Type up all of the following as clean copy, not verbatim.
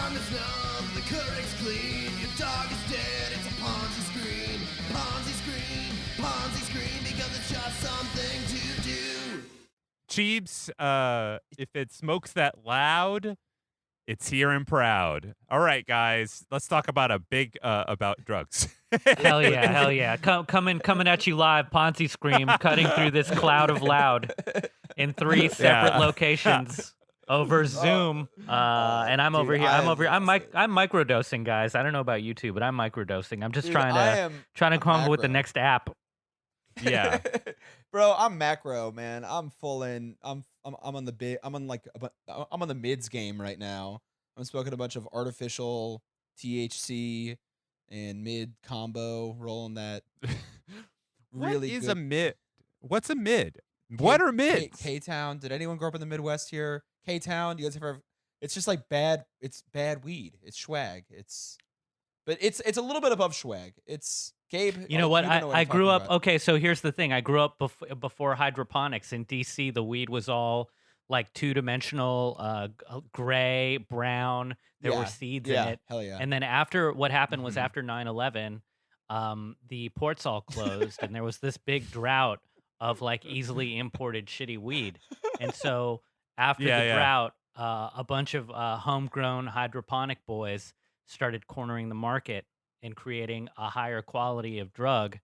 sun is numb, the Keurig's clean. Your dog is dead, it's a Ponzi screen. Ponzi screen, because it's just something to do. Cheebs, if it smokes that loud, it's here and proud. All right, guys, let's talk about about drugs. Hell yeah. Coming at you live, Ponzi Scream, cutting through this cloud of loud in 3 separate locations over Zoom. And I'm over here. I'm microdosing, guys. I don't know about you two, but I'm microdosing. I'm just trying to come up with the next app. Yeah. Bro, I'm macro, man. I'm full in. I'm on the mids game right now. I'm smoking a bunch of artificial THC and mid combo, rolling that really What is good. a mid? What's a mid? What are mids? K-Town. Did anyone grow up in the Midwest here? K-Town. You guys ever? It's just like bad. It's bad weed. It's swag. But it's a little bit above swag. It's Gabe. You know what? I grew up. About. Okay, so here's the thing. I grew up before hydroponics in DC. The weed was all like 2-dimensional, gray, brown. There were seeds in it. Hell yeah. And then what happened was after 9/11, the ports all closed, and there was this big drought of like easily imported shitty weed. And so after the drought, a bunch of homegrown hydroponic boys started cornering the market and creating a higher quality of drug.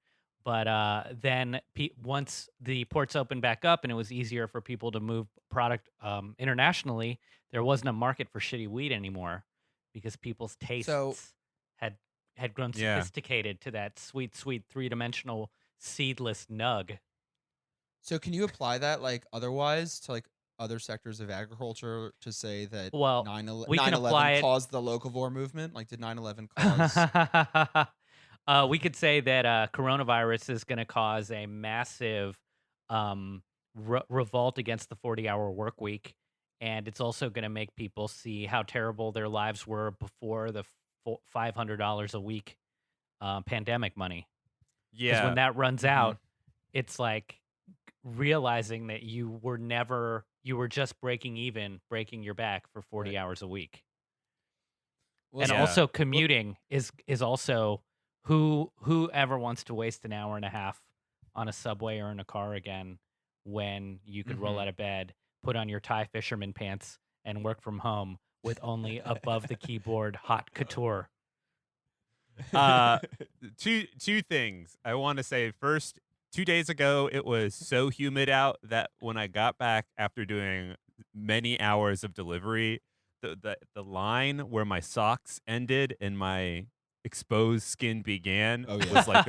But then once the ports opened back up and it was easier for people to move product internationally, there wasn't a market for shitty weed anymore because people's tastes had grown sophisticated to that sweet 3-dimensional seedless nug. So can you apply that like otherwise to like other sectors of agriculture to say that 9/11 caused the locavore movement? Like, did 9/11 cause? We could say that coronavirus is going to cause a massive revolt against the 40-hour work week, and it's also going to make people see how terrible their lives were before the $500 a week pandemic money. Yeah. Because when that runs out, it's like realizing that you were just breaking your back for 40 hours a week. Well, and also commuting is also whoever wants to waste an hour and a half on a subway or in a car again when you could roll out of bed, put on your Thai fisherman pants, and work from home with only above the keyboard hot couture. Two things I want to say. First, 2 days ago, it was so humid out that when I got back after doing many hours of delivery, the line where my socks ended and my exposed skin began was like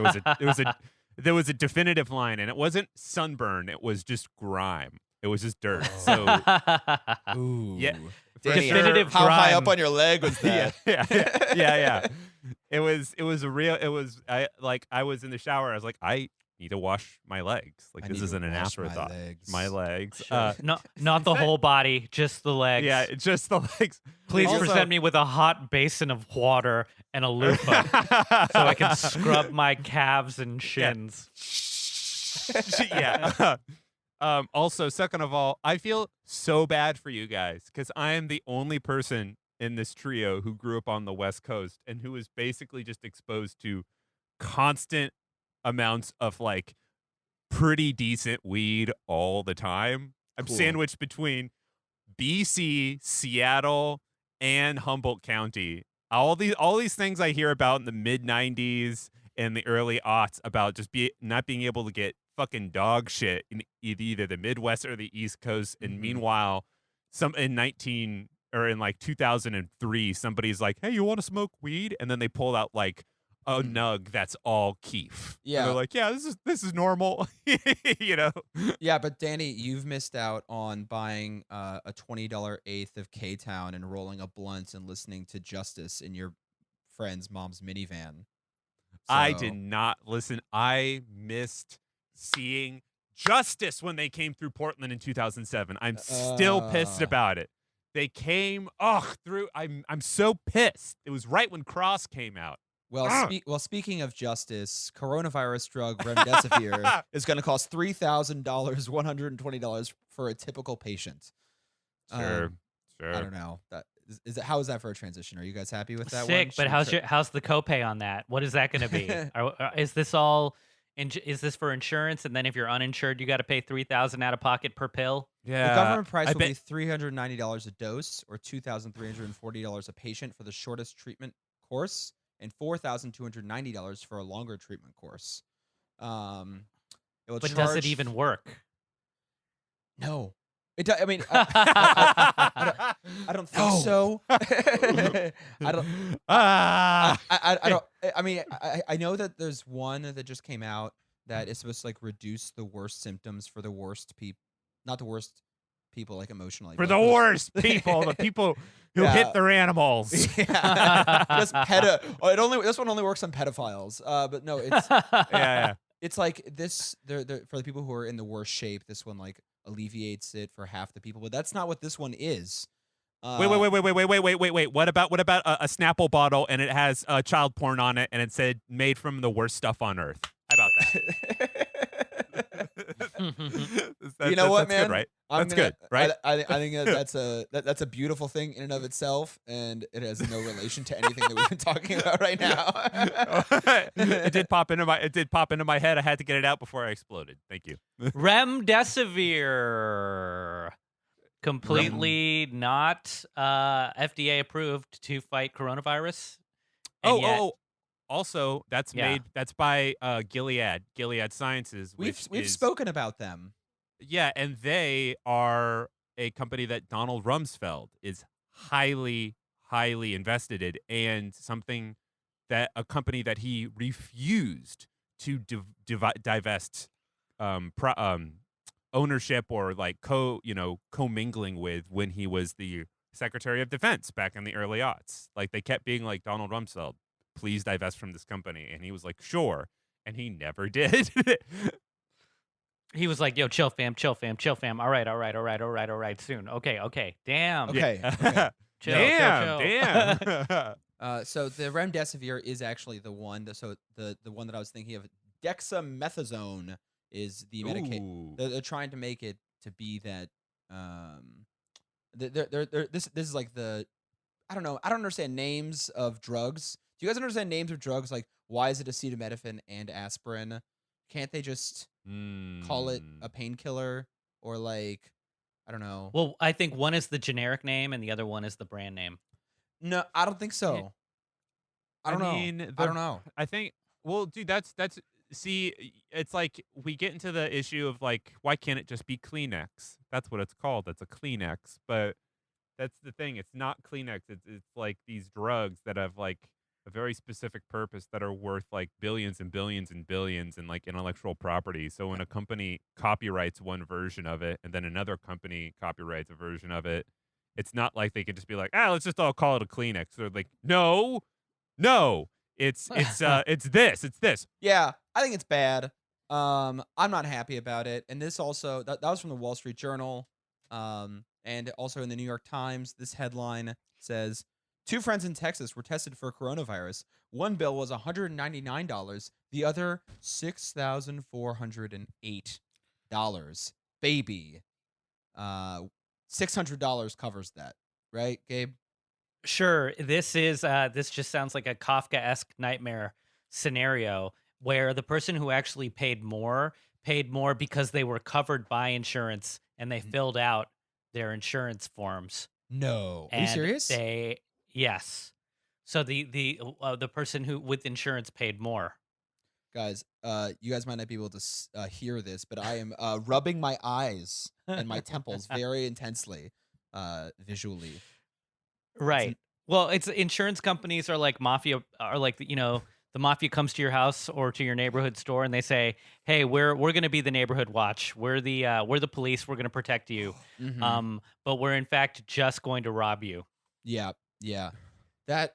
there was a definitive line, and it wasn't sunburn; it was just grime. It was just dirt. So, yeah, Danny, definitive how grime. high up on your leg was that? yeah. It was a real. It was I was in the shower. I was like, I need to wash my legs. Like, this isn't an afterthought. My legs. Sure. Not the whole body, just the legs. Yeah, just the legs. Please present me with a hot basin of water and a loofah so I can scrub my calves and shins. Yeah. Also, second of all, I feel so bad for you guys because I am the only person in this trio who grew up on the West Coast and who was basically just exposed to constant amounts of like pretty decent weed all the time. I'm sandwiched between BC, Seattle, and Humboldt County. All these things I hear about in the mid 90s and the early aughts about just not being able to get fucking dog shit in either the Midwest or the East Coast. And meanwhile, in 2003, somebody's like, "Hey, you want to smoke weed?" And then they pulled out like a nug that's all keef. Yeah. And they're like, "Yeah, this is normal." You know? Yeah, but Danny, you've missed out on buying a $20 eighth of K-Town and rolling a blunt and listening to Justice in your friend's mom's minivan. I did not listen. I missed seeing Justice when they came through Portland in 2007. I'm still pissed about it. They came through. I'm so pissed. It was right when Cross came out. Well, speaking of Justice, coronavirus drug remdesivir is going to cost $3,000, $120 for a typical patient. Sure. I don't know. how is that for a transition? Are you guys happy with that one? Sick, but Should we how's the copay on that? What is that going to be? Is this all? Is this for insurance? And then if you're uninsured, you got to pay $3,000 out of pocket per pill. Yeah, The government price I will bet. be $390 a dose, or $2,340 a patient for the shortest treatment course, and $4,290 for a longer treatment course. It will But charge. does it even work? No. It. I mean, I don't think so. I don't. I don't. I mean, I know that there's one that just came out that is supposed to like reduce the worst symptoms for the worst people, not the worst people like emotionally, For but the worst people, the people who Yeah. hit their animals. Yeah. Just this one only works on pedophiles. But no, it's Yeah. it's like this. For the people who are in the worst shape, this one like alleviates it for half the people. But that's not what this one is. Wait. What about a Snapple bottle and it has child porn on it and it said made from the worst stuff on earth? How about that? You know what, that's man? Good, right? I'm That's gonna- good, right? I think that's a beautiful thing in and of itself, and it has no relation to anything that we've been talking about right now. It did pop into my head. I had to get it out before I exploded. Thank you. Remdesivir, completely not FDA approved to fight coronavirus. And yet, Also, that's Yeah. by Gilead Sciences. We've which is, spoken about them. Yeah, and they are a company that Donald Rumsfeld is highly invested in, and a company that he refused to divest ownership or like commingling with when he was the Secretary of Defense back in the early aughts. Like they kept being like, Donald Rumsfeld, please divest from this company, and he was like, sure, and he never did. he was like, "Yo, chill, fam. All right. Soon. Okay. Damn. Okay. Chill, Damn. So the remdesivir is actually the one. The one that I was thinking of, dexamethasone, is the medication. Ooh. They're trying to make it to be that. This is like the. I don't know. I don't understand names of drugs. Do you guys understand names of drugs? Like, why is it acetaminophen and aspirin? Can't they just call it a painkiller, or like, I don't know. Well, I think one is the generic name and the other one is the brand name. No, I don't think so. I don't know. I don't know. I think. Well, dude, that's. See, it's like we get into the issue of like, why can't it just be Kleenex? That's what it's called. That's a Kleenex, but that's the thing. It's not Kleenex. It's like these drugs that have like a very specific purpose that are worth like billions and billions and billions in like intellectual property. So when a company copyrights one version of it and then another company copyrights a version of it, it's not like they can just be like, let's just all call it a Kleenex. They're like, no, it's this. Yeah, I think it's bad. I'm not happy about it. And this also that was from the Wall Street Journal, and also in the New York Times. This headline says, 2 friends in Texas were tested for coronavirus. One bill was $199, the other $6,408. Baby, $600 covers that, right, Gabe? Sure. This just sounds like a Kafka-esque nightmare scenario where the person who actually paid more because they were covered by insurance and they filled out their insurance forms. No, are you serious? Yes. So the person who with insurance paid more. Guys, you guys might not be able to hear this, but I am rubbing my eyes and my temples very intensely, visually. Right. Well, it's insurance companies are like mafia, are like, the mafia comes to your house or to your neighborhood store and they say, "Hey, we're going to be the neighborhood watch. We're the police. We're going to protect you. But we're in fact just going to rob you." Yeah. That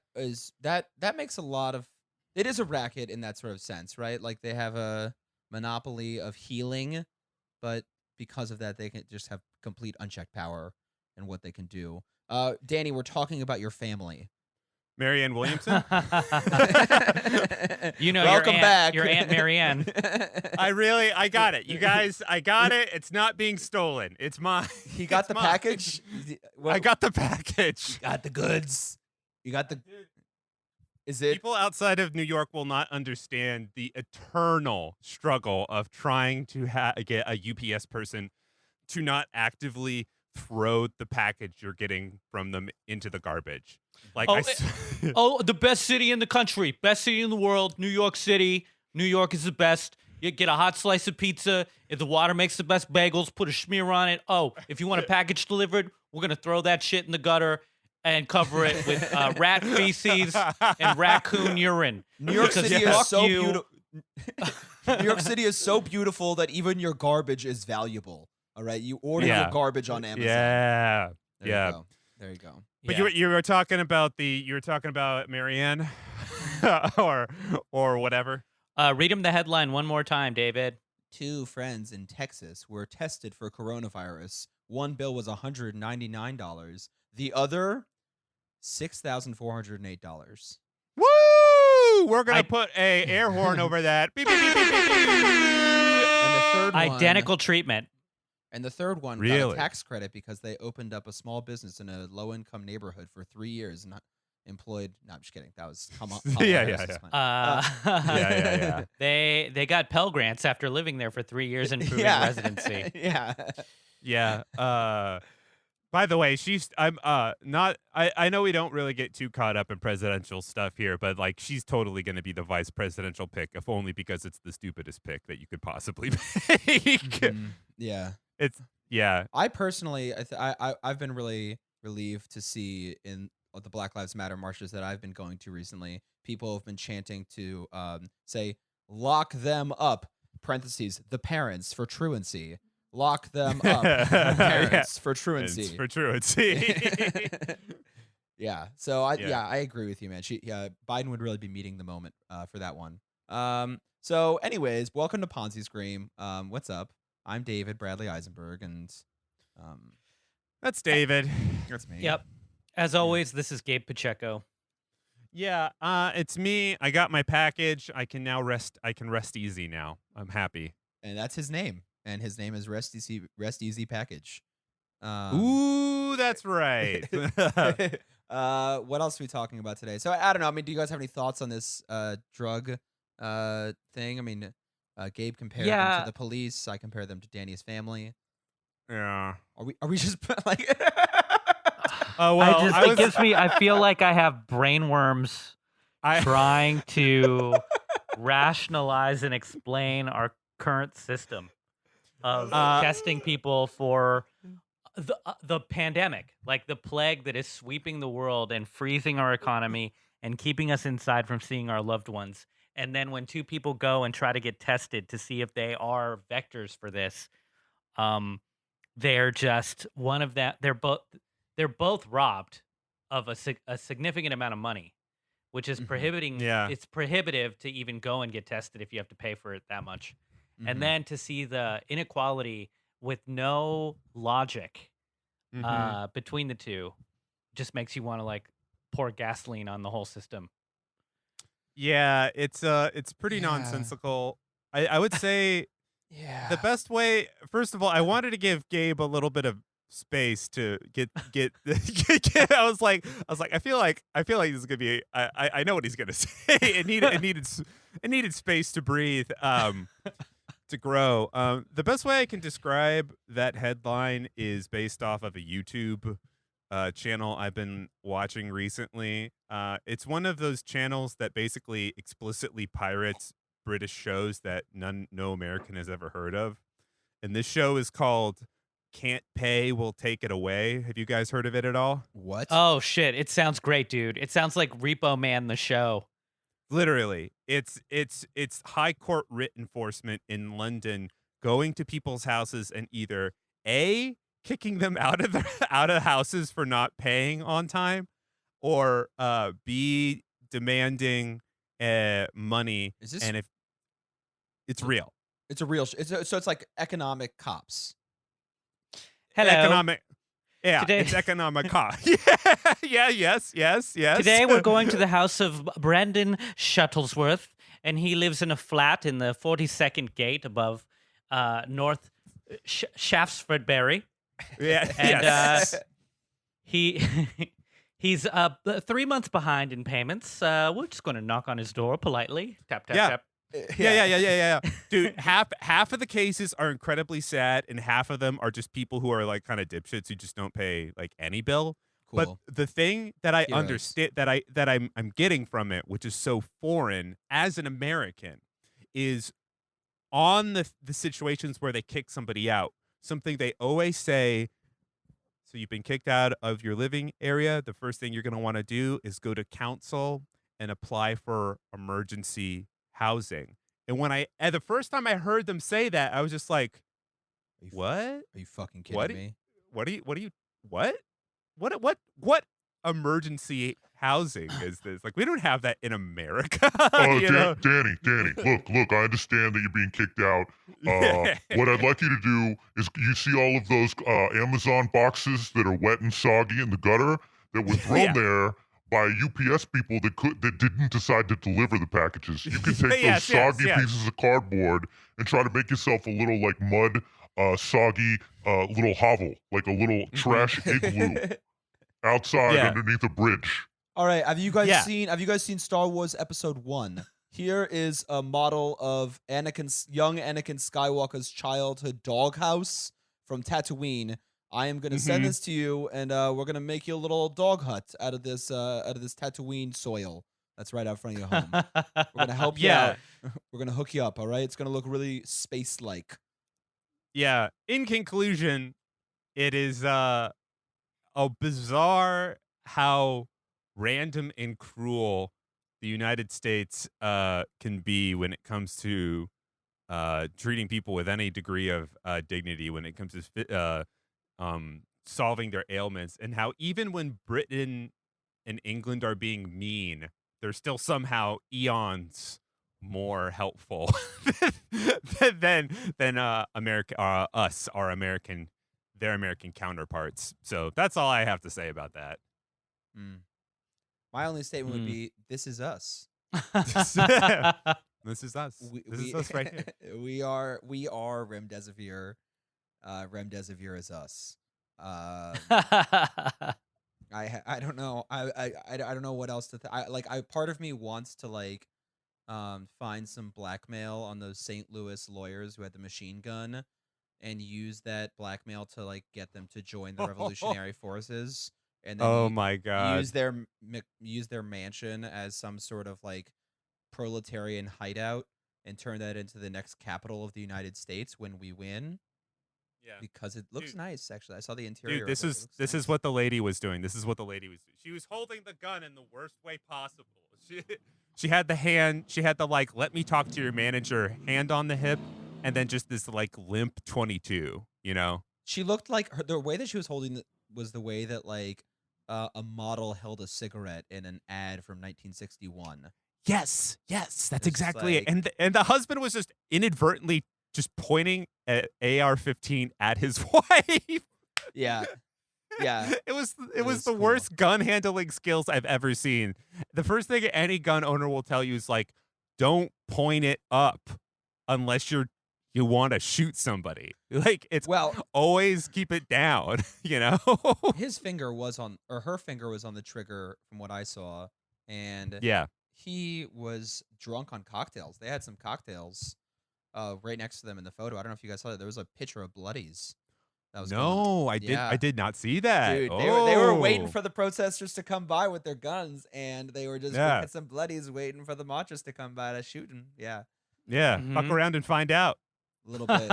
makes a lot of. It is a racket in that sort of sense, right? Like they have a monopoly of healing, but because of that, they can just have complete unchecked power in what they can do. Danny, we're talking about your family. Marianne Williamson. You know, Welcome back. Your Aunt Marianne. I got it. You guys, I got it. It's not being stolen. It's mine. He got It's the mine. package. I got the package. got the goods. You got the. Is it? People outside of New York will not understand the eternal struggle of trying to get a UPS person to not actively throw the package you're getting from them into the garbage. Like, the best city in the country, best city in the world, New York City. New York is the best. You get a hot slice of pizza. If the water makes the best bagels, put a schmear on it. Oh, if you want a package delivered, we're going to throw that shit in the gutter and cover it with rat feces and raccoon urine. New York Because City fuck is so you. beautiful. New York City is so beautiful that even your garbage is valuable. All right, you order your garbage on Amazon. Yeah, There you go. There you go. But you were talking about Marianne, or whatever. Read him the headline one more time, David. 2 friends in Texas were tested for coronavirus. One bill was $199. The other, $6,408. Woo! We're gonna put a air horn over that. Beep, beep, beep, beep, beep, beep. And the third Identical treatment. And the third one got Really? a tax credit because they opened up a small business in a low-income neighborhood for 3 years and employed. No, I'm just kidding. That was Yeah. They got Pell Grants after living there for 3 years and proving residency. Yeah. By the way, I know we don't really get too caught up in presidential stuff here, but like she's totally going to be the vice presidential pick, if only because it's the stupidest pick that you could possibly make. Yeah. I personally, I've been really relieved to see in the Black Lives Matter marches that I've been going to recently, people have been chanting to say, lock them up, parentheses, the parents for truancy. Lock them up, parents for truancy. For truancy. Yeah. So I agree with you, man. Biden would really be meeting the moment for that one. So anyways, welcome to Ponzi Scream. What's up? I'm David Bradley Eisenberg, and that's David. That's me. Yep. As always, this is Gabe Pacheco. Yeah, it's me. I got my package. I can now rest. I can rest easy now. I'm happy. And that's his name. And his name is Rest Easy Package. Ooh, that's right. What else are we talking about today? So I don't know. I mean, do you guys have any thoughts on this drug thing? I mean, Gabe compared them to the police. I compare them to Danny's family. Yeah. Are we just like? Oh well. It gives me. I feel like I have brain worms trying to rationalize and explain our current system of testing people for the pandemic, like the plague that is sweeping the world and freezing our economy and keeping us inside from seeing our loved ones. And then when 2 people go and try to get tested to see if they are vectors for this, they're just one of that. They're both robbed of a significant amount of money, which is prohibiting. Yeah. It's prohibitive to even go and get tested if you have to pay for it that much. And then to see the inequality with no logic between the two just makes you want to like pour gasoline on the whole system. Yeah, it's pretty nonsensical. I would say the best way. First of all, I wanted to give Gabe a little bit of space to get I was like I feel like this is gonna be I know what he's gonna say. It needed space to breathe. To grow. The best way I can describe that headline is based off of a YouTube channel I've been watching recently. It's one of those channels that basically explicitly pirates British shows that no American has ever heard of. And this show is called Can't Pay, Will Take It Away. Have you guys heard of it at all? What? Oh, shit. It sounds great, dude. It sounds like Repo Man, the show. Literally, it's high court writ enforcement in London going to people's houses and either A, kicking them out of houses for not paying on time, or B, demanding money. Is this? And if it's real, It's a real. So it's like economic cops. Hello. Yeah, Today- it's economica. Yes. Today we're going to the house of Brandon Shuttlesworth, and he lives in a flat in the 42nd gate above North Shaftesbury. Yeah, And yes. he's 3 months behind in payments. We're just going to knock on his door politely. Tap, tap, Yeah. tap. Yeah. Dude, half of the cases are incredibly sad, and half of them are just people who are like kind of dipshits who just don't pay like any bill. Cool. But the thing that I Heroes. understand that I'm getting from it, which is so foreign as an American, is on the situations where they kick somebody out. Something they always say. So you've been kicked out of your living area. The first thing you're going to want to do is go to council and apply for emergency housing. And the first time I heard them say that, I was just like, "What? Are you fucking kidding me? What emergency housing is this? Like, we don't have that in America." Oh, you know? Danny, look, I understand that you're being kicked out. What I'd like you to do is, you see all of those Amazon boxes that are wet and soggy in the gutter that were thrown Yeah. there by UPS people that didn't decide to deliver the packages. You can take Yes, those soggy yes. pieces of cardboard and try to make yourself a little like mud, soggy little hovel, like a little trash igloo outside Yeah. underneath a bridge. All right, have you guys Yeah. seen Star Wars Episode 1? Here is a model of young Anakin Skywalker's childhood doghouse from Tatooine. I am gonna send this to you, and we're gonna make you a little dog hut out of this Tatooine soil that's right out front of your home. We're gonna help you Yeah. out. We're gonna hook you up. All right, it's gonna look really space-like. Yeah. In conclusion, it is a bizarre how random and cruel the United States can be when it comes to treating people with any degree of dignity when it comes to solving their ailments, and how even when Britain and England are being mean, they're still somehow eons more helpful than America, their American counterparts. So that's all I have to say about that. My only statement would be, "This is us. This is us. This is us right here. We are Remdesivir. Remdesivir is us. I don't know. I don't know what else to part of me wants to find some blackmail on those St. Louis lawyers who had the machine gun and use that blackmail to get them to join the revolutionary forces, and then Oh my God. use their mansion as some sort of proletarian hideout and turn that into the next capital of the United States when we win. Yeah. Because it looks Dude. nice, actually. I saw the interior. Dude, this of it. It looks is nice. what the lady was doing. This is what the lady was doing. She was holding the gun in the worst way possible. She had the hand. She had the let me talk to your manager hand on the hip, and then just this limp 22. You know. She looked like the way that she was holding it was the way that a model held a cigarette in an ad from 1961. Yes, that's It's exactly it. And the husband was just inadvertently just pointing at AR-15 at his wife. Yeah. It was is the cool. worst gun handling skills I've ever seen. The first thing any gun owner will tell you is don't point it up unless you want to shoot somebody. Always keep it down, you know? His finger was on, or her finger was on the trigger from what I saw, and Yeah. he was drunk on cocktails. They had some cocktails right next to them in the photo. I don't know if you guys saw that. There was a picture of Bloodies. That was No, I did not see that. Dude, they were waiting for the protesters to come by with their guns, and they were just drinking some Bloodies, waiting for the marchers to come by to shoot them. Yeah, Yeah, fuck around and find out. a little bit.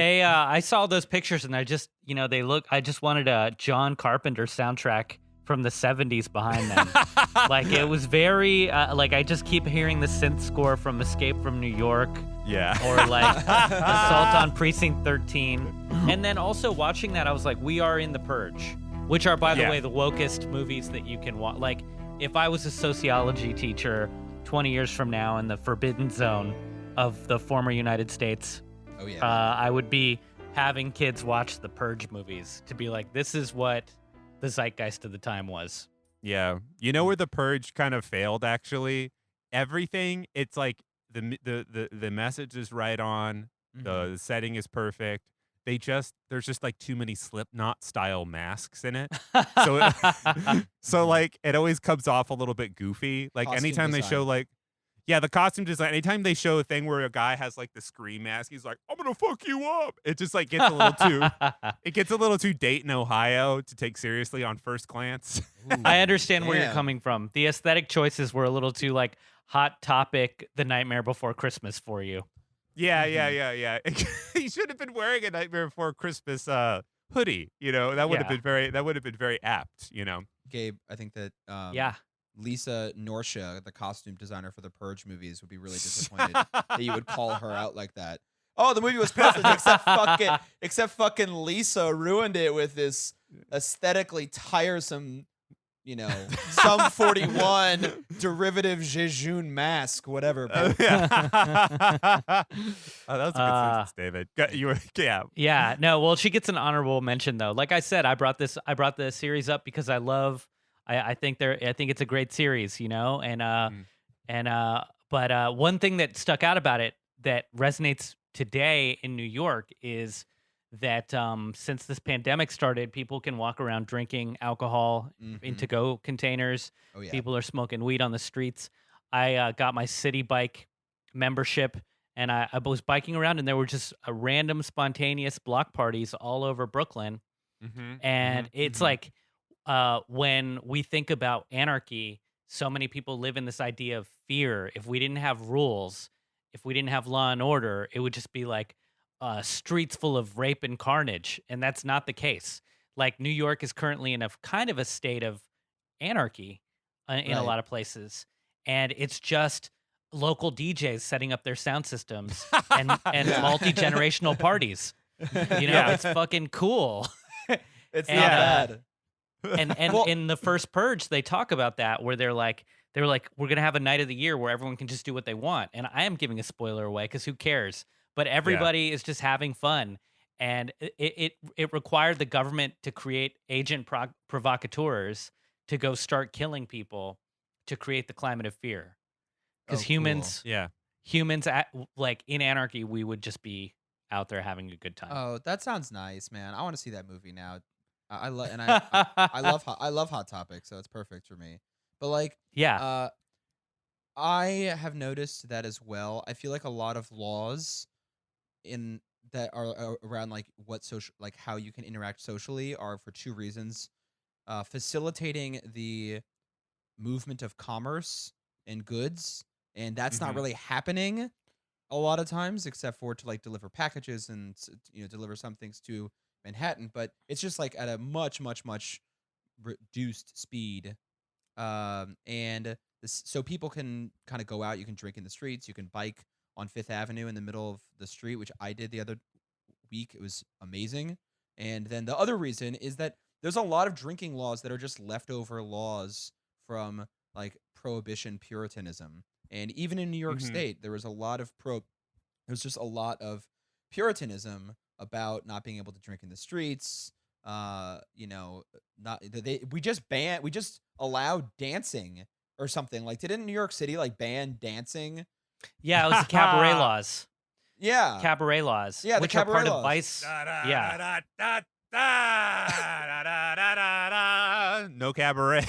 I saw those pictures and I just wanted a John Carpenter soundtrack from the 70s behind them. It was very I just keep hearing the synth score from Escape from New York. Yeah. Or Assault on Precinct 13. And then also watching that, I was like, we are in The Purge, which are, by the way, the wokest movies that you can watch. If I was a sociology teacher 20 years from now in the forbidden zone of the former United States, Oh yeah. I would be having kids watch the Purge movies to be like, this is what the zeitgeist of the time was. Yeah. You know where the Purge kind of failed, actually? Everything, it's like the message is right on. The setting is perfect. There's just like too many Slipknot style masks in it. So so like it always comes off a little bit goofy. Like Costume anytime they design. show like the costume design, anytime they show a thing where a guy has like the scream mask, he's like, I'm gonna fuck you up. It just like gets a little too Dayton, Ohio to take seriously on first glance. I understand where you're Damn. coming from. The aesthetic choices were a little too like Hot Topic, The Nightmare Before Christmas for you. Yeah. He should have been wearing a Nightmare Before Christmas hoodie. You know, that would have been very apt. You know, Gabe, I think that Yeah. Lisa Norsha, the costume designer for the Purge movies, would be really disappointed that you would call her out like that. Oh, the movie was perfect, except fucking Lisa ruined it with this aesthetically tiresome, some 41 derivative Jejun mask, whatever. Oh, that was a good sentence, David. Yeah. No, well, she gets an honorable mention though. Like I said, I brought the series up because I think it's a great series, but one thing that stuck out about it that resonates today in New York is that since this pandemic started, people can walk around drinking alcohol in to-go containers. Oh, yeah. People are smoking weed on the streets. I got my city bike membership, and I was biking around, and there were just random spontaneous block parties all over Brooklyn. And it's like when we think about anarchy, so many people live in this idea of fear. If we didn't have rules, if we didn't have law and order, it would just be like streets full of rape and carnage. And that's not the case. Like New York is currently in a kind of a state of anarchy in a lot of places. And it's just local DJs setting up their sound systems and multi-generational parties. It's fucking cool. It's not bad. And in the first Purge, they talk about that where they're like, we're gonna have a night of the year where everyone can just do what they want. And I am giving a spoiler away because who cares? But everybody is just having fun, and it required the government to create agent provocateurs to go start killing people to create the climate of fear. Because humans like in anarchy, we would just be out there having a good time. Oh, that sounds nice, man. I want to see that movie now. I love Hot Topic, so it's perfect for me. But like, I have noticed that as well. I feel like a lot of laws in that are around like how you can interact socially are for two reasons: facilitating the movement of commerce and goods, and that's not really happening a lot of times, except for to like deliver packages and deliver some things to Manhattan, but it's just like at a much reduced speed, and so people can kind of go out. You can drink in the streets. You can bike on Fifth Avenue in the middle of the street, which I did the other week. It was amazing. And then the other reason is that there's a lot of drinking laws that are just leftover laws from like Prohibition Puritanism, and even in New York State, there was a lot of there's just a lot of Puritanism about not being able to drink in the streets. We just allowed dancing or something. Like, didn't New York City like ban dancing? Yeah, it was the cabaret laws. Yeah, Cabaret laws. Yeah, which the are part cabaret of laws. Vice. No cabaret.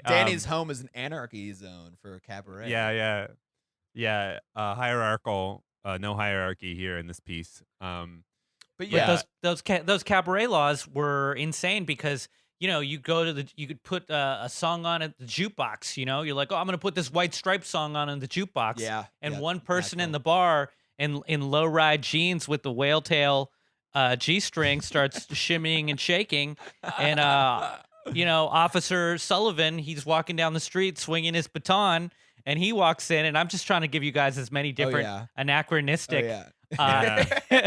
Danny's home is an anarchy zone for a cabaret. Yeah. Hierarchical. No hierarchy here in this piece. But yeah, those cabaret laws were insane because you could put a song on at the jukebox. You're like, oh, I'm gonna put this White Stripes song on in the jukebox. Yeah, and one person in the bar in low ride jeans with the whale tail G-string starts shimmying and shaking, and Officer Sullivan, he's walking down the street swinging his baton, and he walks in, and I'm just trying to give you guys as many different anachronistic. I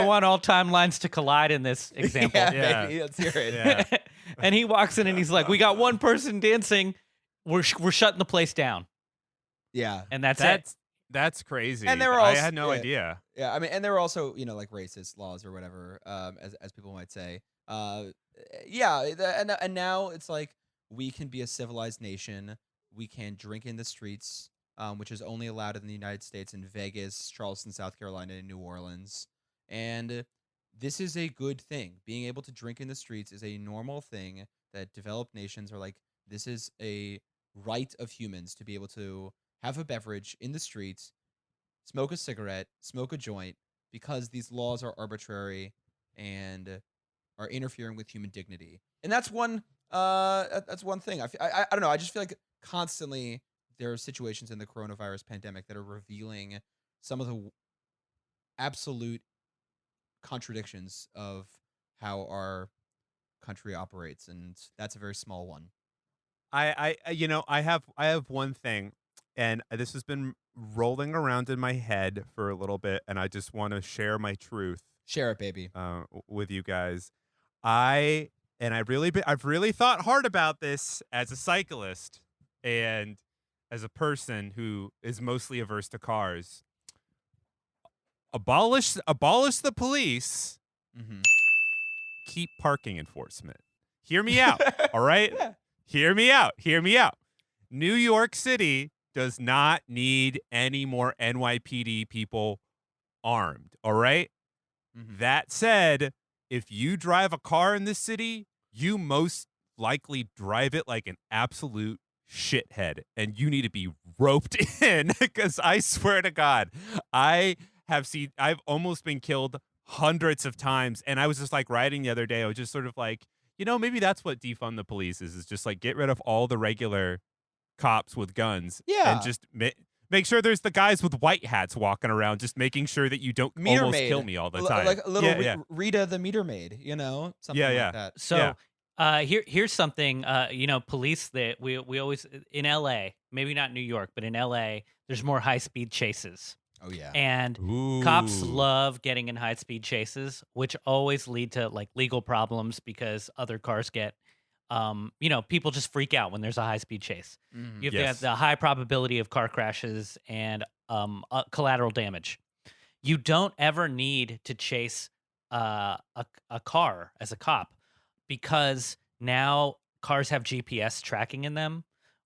want all timelines to collide in this example. Baby, let's hear it. And he walks in and he's like, "We got one person dancing. We're shutting the place down." Yeah, and that's it. That's crazy. And there were I also had no idea. Yeah, I mean, and there were also, you know, like racist laws or whatever, as people might say. Yeah, and now it's like we can be a civilized nation. We can drink in the streets, which is only allowed in the United States in Vegas, Charleston, South Carolina, and New Orleans. And this is a good thing. Being able to drink in the streets is a normal thing that developed nations are like, this is a right of humans to be able to have a beverage in the streets, smoke a cigarette, smoke a joint, because these laws are arbitrary and are interfering with human dignity. And that's one thing. I don't know. I just feel like constantly there are situations in the coronavirus pandemic that are revealing some of the absolute contradictions of how our country operates, and that's a very small one. I have one thing, and this has been rolling around in my head for a little bit, and I just want to share my truth Share it, baby. with you guys. I've really thought hard about this as a cyclist and as a person who is mostly averse to cars. Abolish the police. Mm-hmm. Keep parking enforcement. Hear me out. All right. Yeah. Hear me out. Hear me out. New York City does not need any more NYPD people armed. All right. Mm-hmm. That said, if you drive a car in this city, you most likely drive it like an absolute shithead, and you need to be roped in, because I swear to God, I've almost been killed hundreds of times. And I was just like riding the other day. I was just sort of like, maybe that's what defund the police is just like get rid of all the regular cops with guns. Yeah. And just make sure there's the guys with white hats walking around, just making sure that you don't Meter almost maid. kill me all the time. Like a little yeah. Rita the meter maid, something like that. So here's something. Police that we always in LA, maybe not New York, but in LA, there's more high speed chases. Oh yeah. And cops love getting in high speed chases, which always lead to like legal problems because other cars get, people just freak out when there's a high speed chase. Mm-hmm. You have the high probability of car crashes and collateral damage. You don't ever need to chase a car as a cop, because now cars have GPS tracking in them.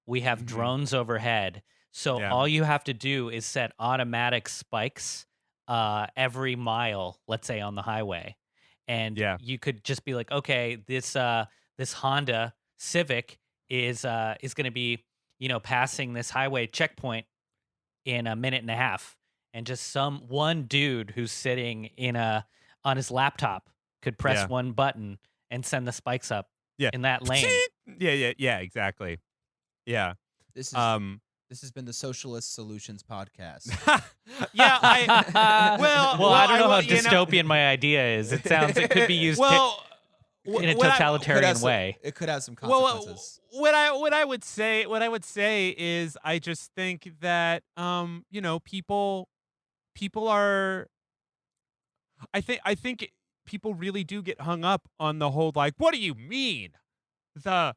We have drones overhead. So all you have to do is set automatic spikes every mile, let's say on the highway. And you could just be like, okay, this Honda Civic is going to be, passing this highway checkpoint in a minute and a half. And just one dude who's sitting on his laptop could press one button and send the spikes up in that lane. Yeah, exactly. Yeah. This has been the Socialist Solutions Podcast. Yeah, I don't know how dystopian my idea is. It could be used in a totalitarian way. It could have some consequences. What I would say is I just think that people are. I think people really do get hung up on the whole like, what do you mean? There's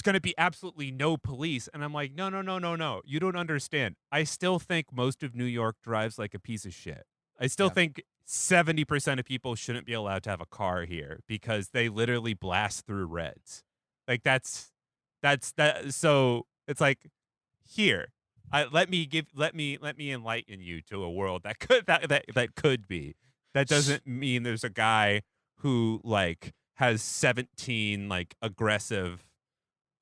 going to be absolutely no police. And I'm like, no. You don't understand. I still think most of New York drives like a piece of shit. I still think 70% of people shouldn't be allowed to have a car here because they literally blast through reds. Like that's that. So it's like, here, let me enlighten you to a world that could be. That doesn't mean there's a guy who like has 17 like aggressive,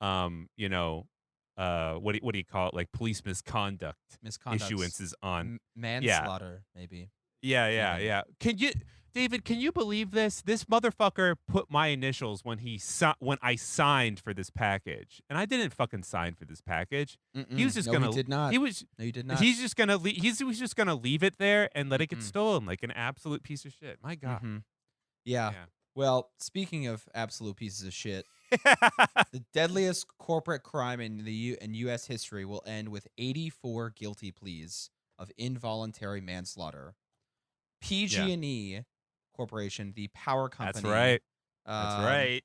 what do you call it? Like police misconduct issuances on manslaughter, maybe. Yeah. David, can you believe this? This motherfucker put my initials when I signed for this package, and I didn't fucking sign for this package. He was just gonna. He did not. He was. No, you did not. He's just gonna. He was just gonna leave it there and let it get stolen, like an absolute piece of shit. My God. Yeah. Well, speaking of absolute pieces of shit, the deadliest corporate crime in U.S. history will end with 84 guilty pleas of involuntary manslaughter. PG&E Corporation, the power company. That's right.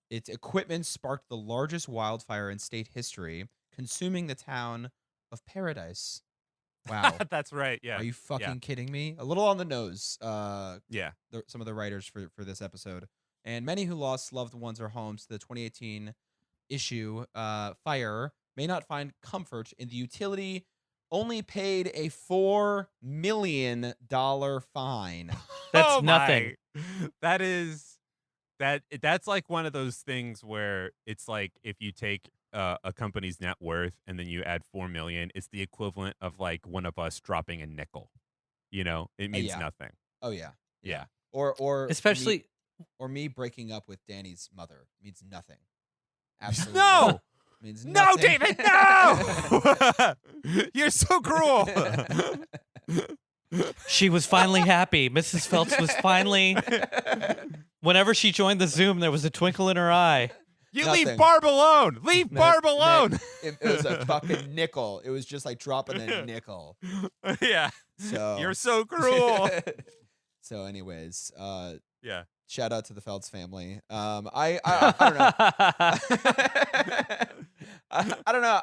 Its equipment sparked the largest wildfire in state history, consuming the town of Paradise Wow. That's right. Yeah. Are you fucking kidding me? A little on the nose. Yeah. Some of the writers for this episode, and many who lost loved ones or homes to the 2018 issue fire may not find comfort in the utility. Only paid a $4 million fine. That's Oh nothing. my. That's like one of those things where it's like if you take a company's net worth and then you add 4 million, it's the equivalent of like one of us dropping a nickel. You know, it means Yeah. nothing. Oh yeah. Yeah. Or Especially me breaking up with Danny's mother means nothing. Absolutely. No! Means No, nothing. David, no! You're so cruel. she was finally happy. Mrs. Phelps was finally. Whenever she joined the Zoom, there was a twinkle in her eye. You Nothing. leave Barb alone. Leave Barb alone. It was a fucking nickel. It was just like dropping a nickel. Yeah. So You're so cruel. So, anyways, Yeah. shout out to the Feltz family. I don't know. I don't know.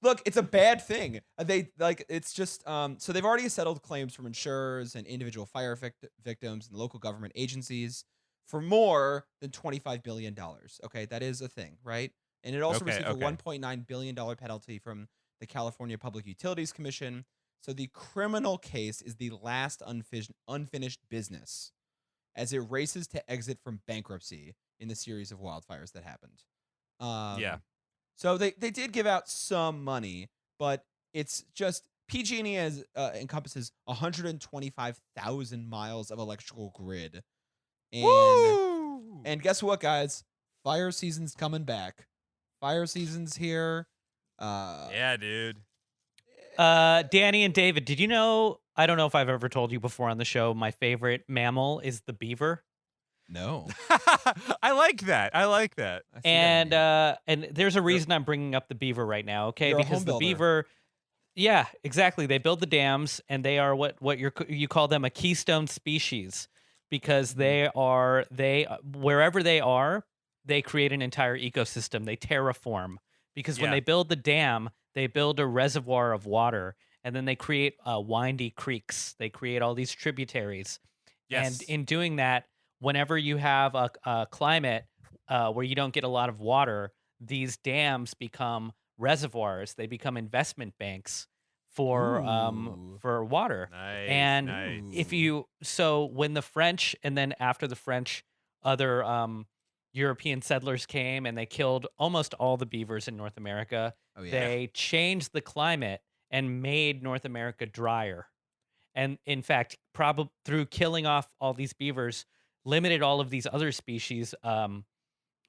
Look, it's a bad thing. It's just so they've already settled claims from insurers and individual fire victims and local government agencies for more than $25 billion. Okay, that is a thing, right? And it also received a $1.9 billion penalty from the California Public Utilities Commission. So the criminal case is the last unfinished business as it races to exit from bankruptcy in the series of wildfires that happened. Yeah. So they did give out some money, but it's just PG&E encompasses 125,000 miles of electrical grid. And guess what, guys? Fire season's coming back. Fire season's here. Yeah, dude. Danny and David, did you know? I don't know if I've ever told you before on the show. My favorite mammal is the beaver. No. I like that. I like that. I see that And there's a reason I'm bringing up the beaver right now, okay? You're a Because home the builder. beaver, yeah, exactly. They build the dams, and they are what you call them a keystone species, because Mm-hmm. they wherever they are, they create an entire ecosystem. They terraform, because when Yeah. they build the dam, they build a reservoir of water, and then they create windy creeks. They create all these tributaries. Yes. And in doing that, whenever you have a climate where you don't get a lot of water, these dams become reservoirs. They become investment banks for Ooh. water. Nice. And nice. when the French, and then after the French, other European settlers came and they killed almost all the beavers in North America. Oh, yeah. They changed the climate and made North America drier. And in fact, probably through killing off all these beavers, limited all of these other species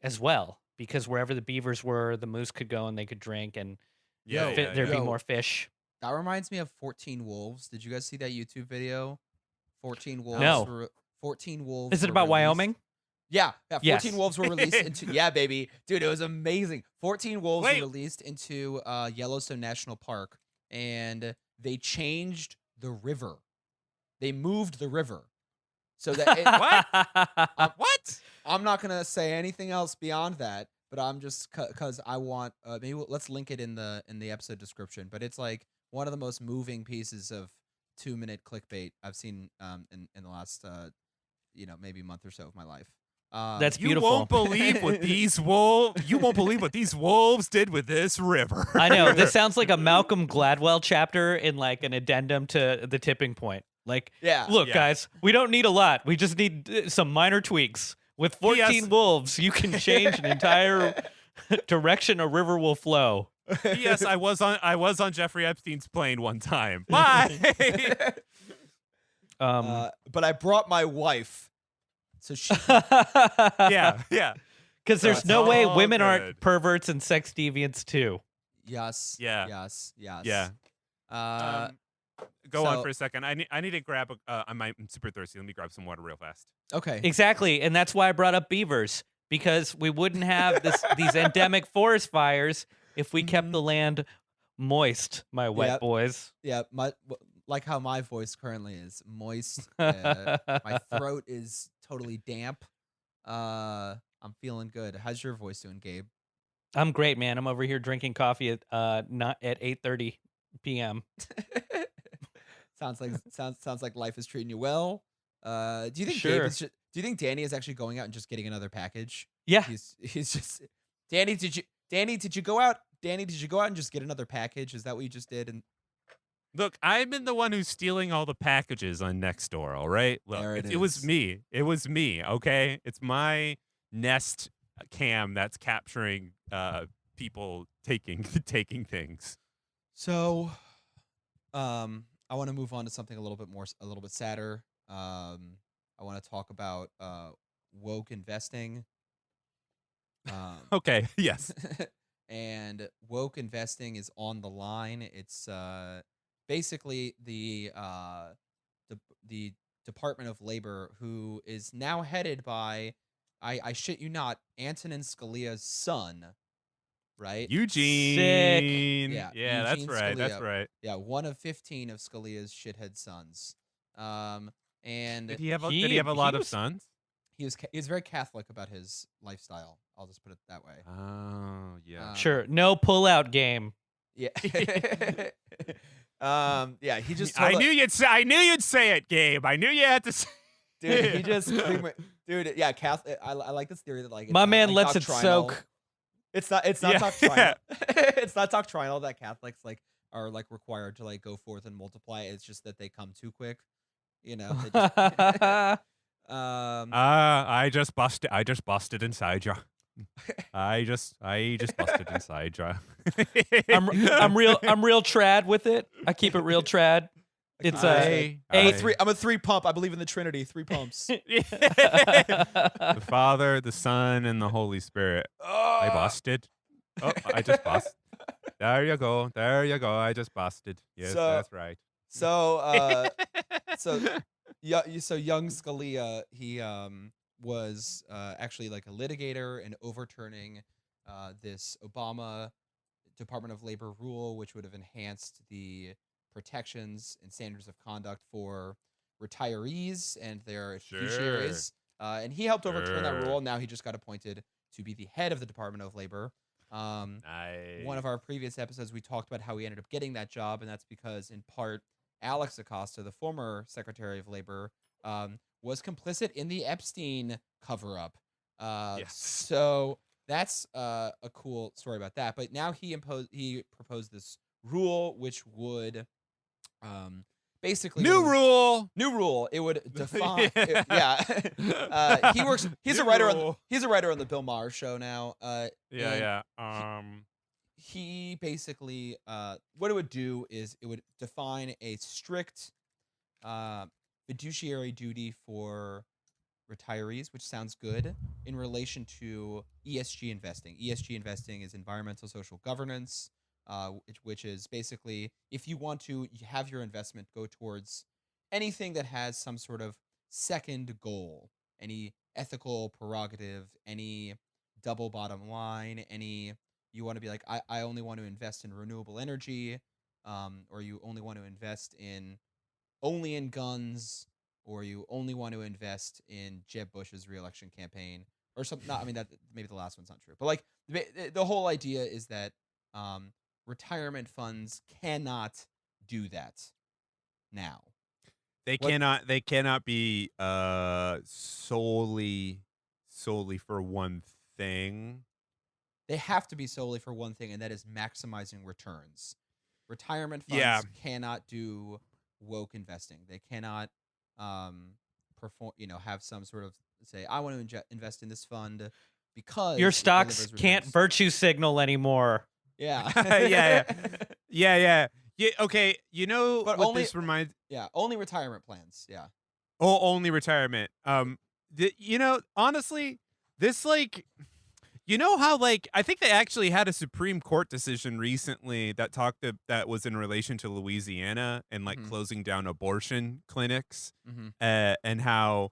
as well. Because wherever the beavers were, the moose could go and they could drink, and Yeah, there'd be Yo. more fish. That reminds me of 14 Wolves. Did you guys see that YouTube video? 14 Wolves. No. 14 Wolves. Is it were about released- Wyoming? Yeah. 14 Yes. wolves were released into. Yeah, baby. Dude, it was amazing. 14 wolves Wait. were released into Yellowstone National Park, and they changed the river. They moved the river. So that. What? I'm not going to say anything else beyond that, but I'm just because I want. Let's link it in the episode description. But it's like one of the most moving pieces of 2-minute clickbait I've seen in the last maybe month or so of my life. That's You beautiful. won't believe what these wolves. You won't believe what these wolves did with this river. I know. This sounds like a Malcolm Gladwell chapter in like an addendum to The Tipping Point. Like, Yeah. look, Yeah. guys, we don't need a lot. We just need some minor tweaks. With 14 P.S. wolves, you can change an entire direction a river will flow. Yes, I was on Jeffrey Epstein's plane one time. Bye. But I brought my wife, so she. Yeah. Because So there's it's no way all women aren't good. perverts and sex deviants too. Yes. Yeah. Yes. Yes. Yeah. Go So- on for a second. I need to grab I'm super thirsty. Let me grab some water real fast. Okay. Exactly, and that's why I brought up beavers, because we wouldn't have these endemic forest fires if we kept the land moist, my wet Yep. boys. Yeah. Like how my voice currently is moist. My throat is totally damp. I'm feeling good. How's your voice doing, Gabe? I'm great, man. I'm over here drinking coffee at 8:30 p.m. sounds like life is treating you well. Do you think Sure. do you think Danny is actually going out and just getting another package? Yeah. He's just Danny. Did you go out? Danny, did you go out and just get another package? Is that what you just did? And Look, I've been the one who's stealing all the packages on Nextdoor, all right? Look, There it it was is. me. It was me, okay? It's my Nest cam that's capturing people taking things. so, I want to move on to something a little bit sadder. I want to talk about woke investing. Okay, yes. And woke investing is on the line. It's basically the Department of Labor, who is now headed by, I shit you not, Antonin Scalia's son, right? Eugene. Yeah, Yeah, that's Eugene right. That's Scalia. right. Yeah, one of 15 of Scalia's shithead sons. And Did he have a lot of sons? he was very Catholic about his lifestyle. I'll just put it that way. Oh, yeah. Sure. No pullout game. Yeah. Yeah, he just I told knew you'd say it, Gabe. I knew you had to say dude, he just dude, yeah, Catholic. I like this theory that like My it's not, man like, lets it doctrinal. soak. It's not Yeah. doctrinal. It's not doctrinal that Catholics like are like required to like go forth and multiply. It's just that they come too quick. You know. They just, I just busted inside you. I just busted inside you. I'm real trad with it. I keep it real trad. It's I'm a three pump. I believe in the Trinity. 3 pumps. The Father, the Son, and the Holy Spirit. I busted. Oh, I just busted. There you go. There you go. I just busted. Yes, that's right. So young Scalia, he was actually like a litigator and overturning this Obama Department of Labor rule, which would have enhanced the protections and standards of conduct for retirees and their fiduciaries. And he helped overturn that rule. Now he just got appointed to be the head of the Department of Labor. Nice. One of our previous episodes, we talked about how he ended up getting that job, and that's because, in part, Alex Acosta, the former Secretary of Labor, was complicit in the Epstein cover-up. Yes. So that's a cool story about that. But now he proposed this rule, which would basically New rule. It would define. He's a New writer rule. he's a writer on the Bill Maher show now. Yeah. He basically what it would do is it would define a strict fiduciary duty for retirees, which sounds good, in relation to ESG investing. ESG investing is environmental social governance, which is basically if you want to have your investment go towards anything that has some sort of second goal, any ethical prerogative, any double bottom line, you want to be like, I only want to invest in renewable energy, or you only want to invest only in guns, or you only want to invest in Jeb Bush's re-election campaign, or something. Not, I mean, that maybe the last one's not true, but like the whole idea is that retirement funds cannot do that now. They cannot be solely for one thing. They have to be solely for one thing, and that is maximizing returns. Retirement funds cannot do woke investing. They cannot perform. Have some sort of say, I want to invest in this fund because your stocks can't virtue signal anymore. Yeah. Yeah. Okay. You know but what only, this reminds? Yeah, only retirement plans. Yeah. Oh, only retirement. Honestly, this like. You know how I think they actually had a Supreme Court decision recently that was in relation to Louisiana and closing down abortion clinics, and how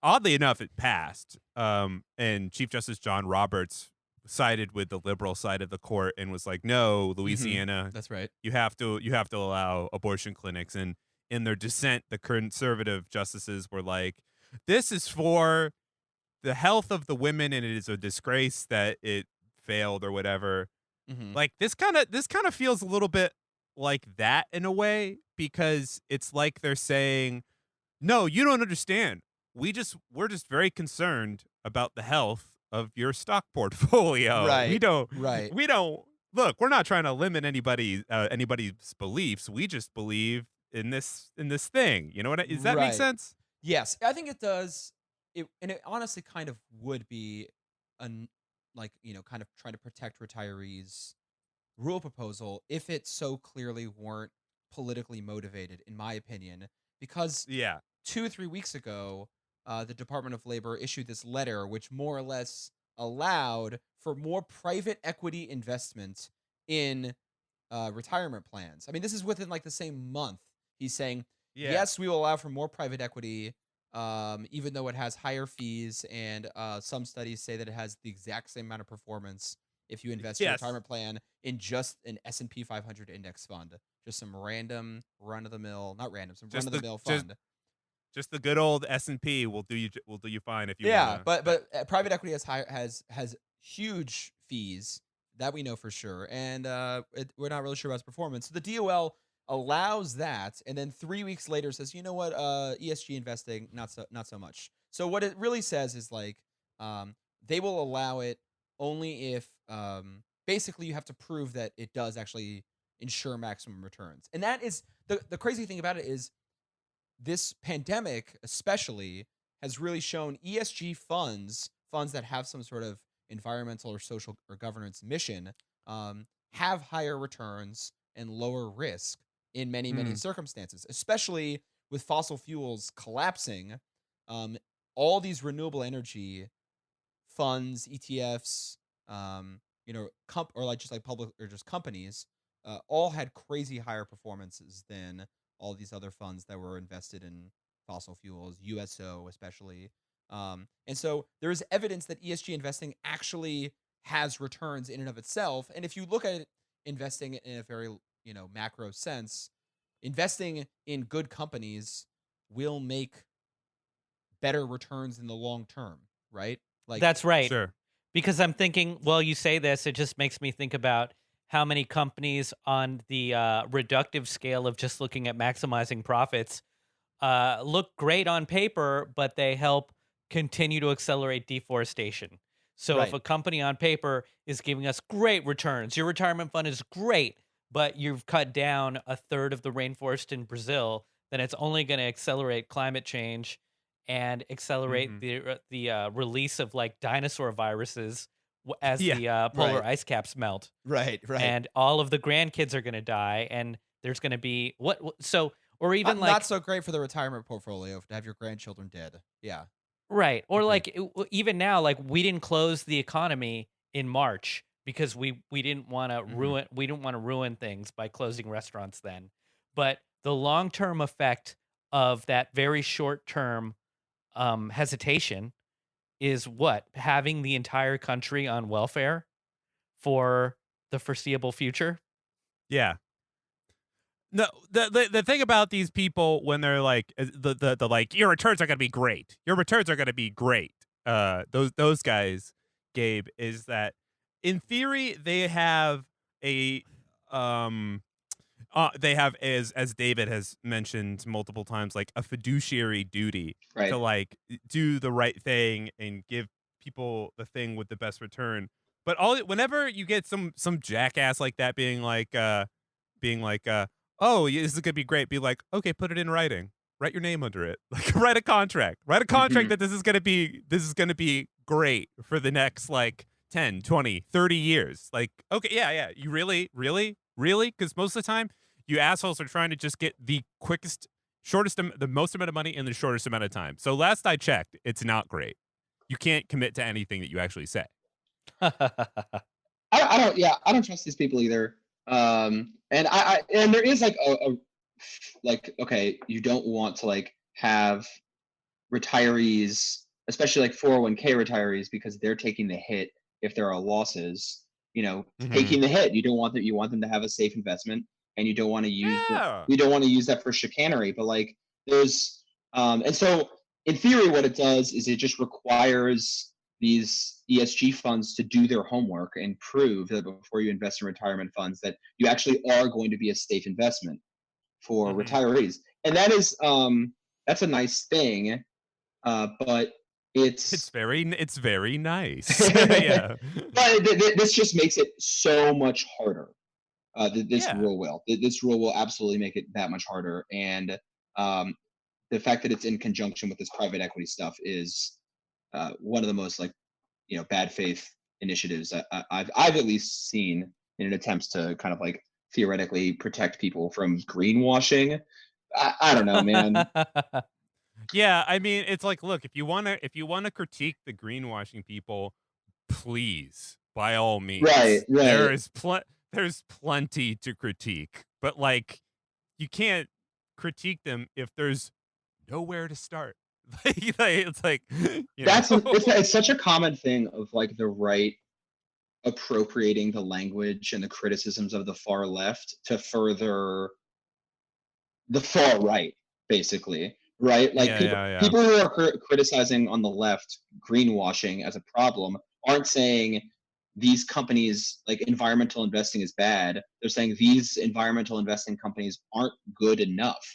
oddly enough it passed. And Chief Justice John Roberts sided with the liberal side of the court and was like, "No, Louisiana, that's right. You have to allow abortion clinics." And in their dissent, the conservative justices were like, "This is for the health of the women, and it is a disgrace that it failed or whatever." Like this kind of feels a little bit like that in a way, because it's like they're saying, no, you don't understand. We're just very concerned about the health of your stock portfolio. Right. We don't look, we're not trying to limit anybody's beliefs. We just believe in this thing. You know what does that make Right. sense? Yes, I think it does. It honestly kind of would be an like, kind of trying to protect retirees rule proposal if it so clearly weren't politically motivated, in my opinion, because Yeah. 2 or 3 weeks ago, the Department of Labor issued this letter which more or less allowed for more private equity investment in retirement plans. I mean, this is within like the same month. He's saying, Yeah. yes, we will allow for more private equity, even though it has higher fees, and some studies say that it has the exact same amount of performance if you invest your Yes. retirement plan in just an S&P 500 index fund, just some random run-of-the-mill, not random, some Just the run-of-the-mill just fund. just the good old S&P will do you fine if you Yeah, want to. but private equity has huge fees that we know for sure, and we're not really sure about its performance. So the DOL allows that, and then 3 weeks later says, you know what, ESG investing not so much. So what it really says is like, they will allow it only if basically you have to prove that it does actually ensure maximum returns, and that is the crazy thing about it is this pandemic especially has really shown ESG funds that have some sort of environmental or social or governance mission, have higher returns and lower risk in many Mm. circumstances, especially with fossil fuels collapsing. All these renewable energy funds, ETFs, or like just like public or just companies, all had crazy higher performances than all these other funds that were invested in fossil fuels, USO especially. And so there is evidence that ESG investing actually has returns in and of itself. And if you look at investing in a very macro sense, investing in good companies will make better returns in the long term, right? Like, That's right. Sure. Because I'm thinking, well, you say this, it just makes me think about how many companies on the reductive scale of just looking at maximizing profits look great on paper, but they help continue to accelerate deforestation. So if right. a company on paper is giving us great returns, your retirement fund is great, but you've cut down a third of the rainforest in Brazil, then it's only going to accelerate climate change and accelerate Mhm. the release of like dinosaur viruses as Yeah. the polar Right. ice caps melt, Right. and all of the grandkids are going to die, and there's going to be so or even Not like so great for the retirement portfolio to have your grandchildren dead. Yeah. right. Or Agreed. like even now, like we didn't close the economy in March because we didn't want to Mhm. ruin things by closing restaurants then. But the long term effect of that very short term hesitation is what? Having the entire country on welfare for the foreseeable future. Yeah. No, the thing about these people when they're like the like your returns are gonna be great. Your returns are gonna be great. Those guys, Gabe, is that in theory a um they have, as David has mentioned multiple times, like a fiduciary duty to Right. like do the right thing and give people the thing with the best return. But whenever you get some jackass like that being like oh, this is gonna be great, be like, okay, put it in writing, write your name under it, like write a contract Mhm. that this is gonna be great for the next like 10, 20, 30 years. Like, okay, yeah, you really, because most of the time you assholes are trying to just get the quickest, the most amount of money in the shortest amount of time. So last I checked, it's not great. You can't commit to anything that you actually say. I don't. Yeah, I don't trust these people either. And there is like like, okay, you don't want to like have retirees, especially like 401k retirees, because they're taking the hit if there are losses. Mm-hmm. Taking the hit. You don't want that. You want them to have a safe investment, and Yeah. you don't want to use that for chicanery. But like, there's and so in theory, what it does is it just requires these ESG funds to do their homework and prove that before you invest in retirement funds that you actually are going to be a safe investment for retirees. And that is that's a nice thing, but It's very nice. Yeah. But this just makes it so much harder. This Yeah. rule will. This rule will absolutely make it that much harder. And the fact that it's in conjunction with this private equity stuff is one of the most bad faith initiatives that I've at least seen in attempts to kind of like theoretically protect people from greenwashing. I don't know, man. Yeah, I mean, it's like, look, if you wanna critique the greenwashing people, please, by all means. Right. There's plenty to critique, but like, you can't critique them if there's nowhere to start. It's like, it's such a common thing of like the right appropriating the language and the criticisms of the far left to further the far right, basically, right? Like people who are criticizing on the left greenwashing as a problem aren't saying these companies, like environmental investing is bad. They're saying these environmental investing companies aren't good enough.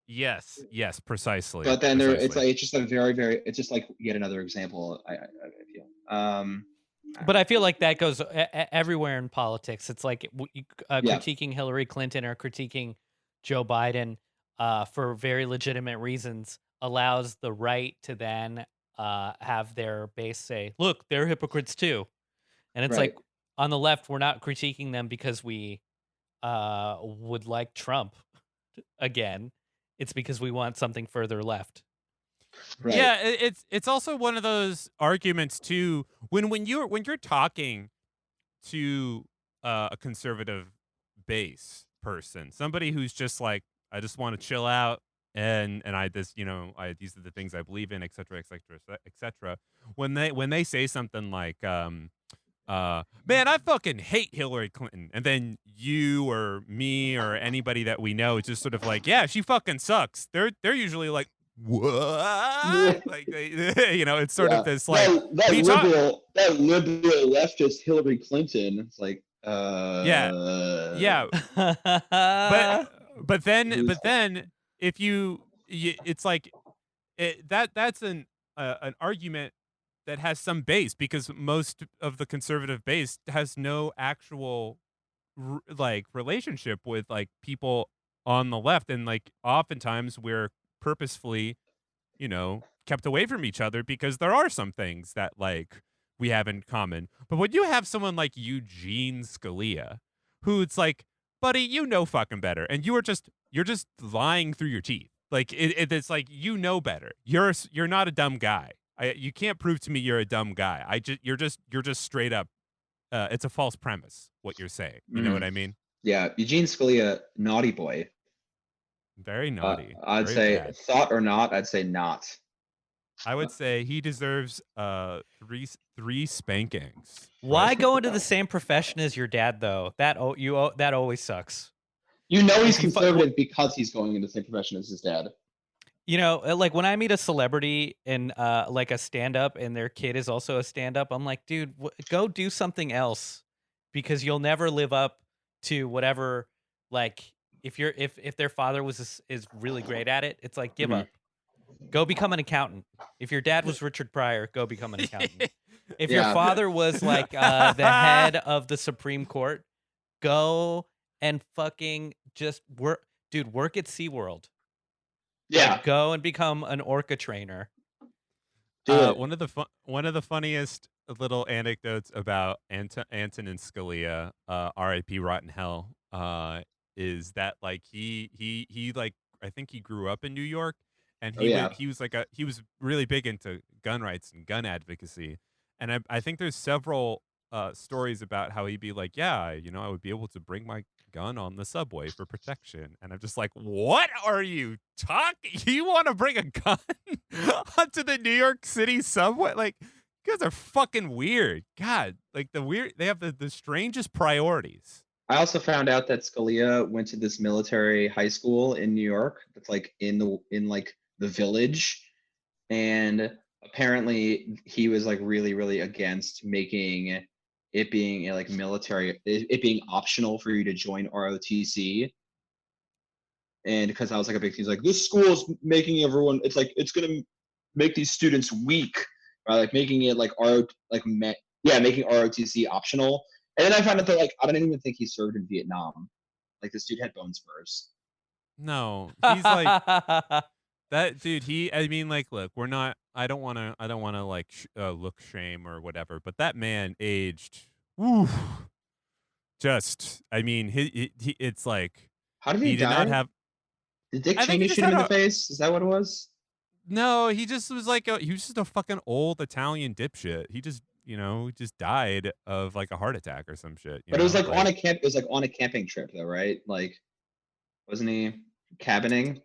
Yes, precisely. But then it's just a it's just like yet another example. I feel. But I feel like that goes everywhere in politics. It's like critiquing Hillary Clinton or critiquing Joe Biden for very legitimate reasons allows the right to then have their base say, look, they're hypocrites too. And it's like on the left, we're not critiquing them because we would like Trump again. It's because we want something further left. Right. Yeah, it's also one of those arguments too when you're talking to a conservative base person, somebody who's just like, I just want to chill out and these are the things I believe in, et cetera, et cetera, et cetera. When they say something like, man, I fucking hate Hillary Clinton, and then you or me or anybody that we know is just sort of like, yeah, she fucking sucks. They're usually like, what? Like it's sort of this like that liberal leftist Hillary Clinton. It's like yeah. but then if it's like that's an argument that has some base, because most of the conservative base has no actual relationship with like people on the left, and like oftentimes we're purposefully kept away from each other because there are some things that like we have in common. But when you have someone like Eugene Scalia, who it's like, buddy, fucking better, and you're just lying through your teeth. Like it's like, better. You're not a dumb guy. You can't prove to me you're a dumb guy. You're just straight up. It's a false premise what you're saying. You know what I mean? Yeah, Eugene Scalia, naughty boy. Very naughty. I'd say bad. Thought or not, I'd say not. I would say he deserves three spankings. Why go into the same profession as your dad though? That always sucks. He's conservative because he's going into the same profession as his dad. Like when I meet a celebrity and like a stand-up and their kid is also a stand-up, I'm like, dude, go do something else, because you'll never live up to whatever. Like if their father is really great at it, it's like, give up. Go become an accountant. If your dad was Richard Pryor, go become an accountant. If your father was like the head of the Supreme Court, go and fucking just work. Dude, work at SeaWorld. Yeah. Like, go and become an orca trainer. One of the funniest little anecdotes about Anton and Scalia, R.I.P. Rotten Hell, is that like he like, I think he grew up in New York, and he was really big into gun rights and gun advocacy, and I think there's several stories about how he'd be like, yeah, I would be able to bring my gun on the subway for protection, and I'm just like, what are you talking? You want to bring a gun onto the New York City subway? Like, you guys are fucking weird. God, like they have the strangest priorities. I also found out that Scalia went to this military high school in New York that's like in the Village, and apparently he was like really, really against making it being a like military, it being optional for you to join ROTC. And because I was like a big thing, he's like, this school is making everyone, it's like, it's gonna make these students weak, right? Like making it like making ROTC optional. And then I found out that like I don't even think he served in Vietnam. Like this dude had bone spurs. No, he's like that dude. I mean, like, look, we're not. I don't want to like look shame or whatever. But that man aged. Woo, just. I mean, he it's like How did he did die? not have. Did Dick I think he Cheney just shoot him had in the face? Is that what it was? No, he just was like he was just a fucking old Italian dipshit. He just just died of like a heart attack or some shit. But it was like on a camp. It was like on a camping trip, though, right? Like, wasn't he cabining?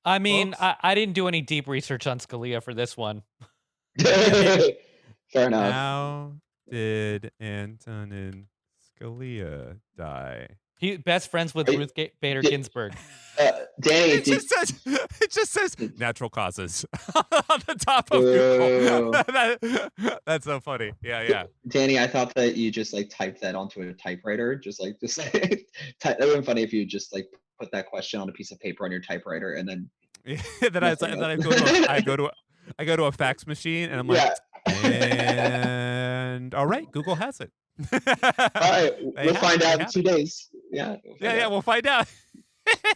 I mean, Folks? I didn't do any deep research on Scalia for this one. Fair enough. How did Antonin Scalia die? He best friends with Are you- Ruth Bader Ginsburg. Danny, It just says natural causes on the top of Google. That's so funny. Yeah. Danny, I thought that you just like typed that onto a typewriter. Just like that would have been funny if you just like put that question on a piece of paper on your typewriter and then. I go to a fax machine and I'm like, and all right, Google has it. All right, we'll find out in 2 days. Yeah. We'll find out.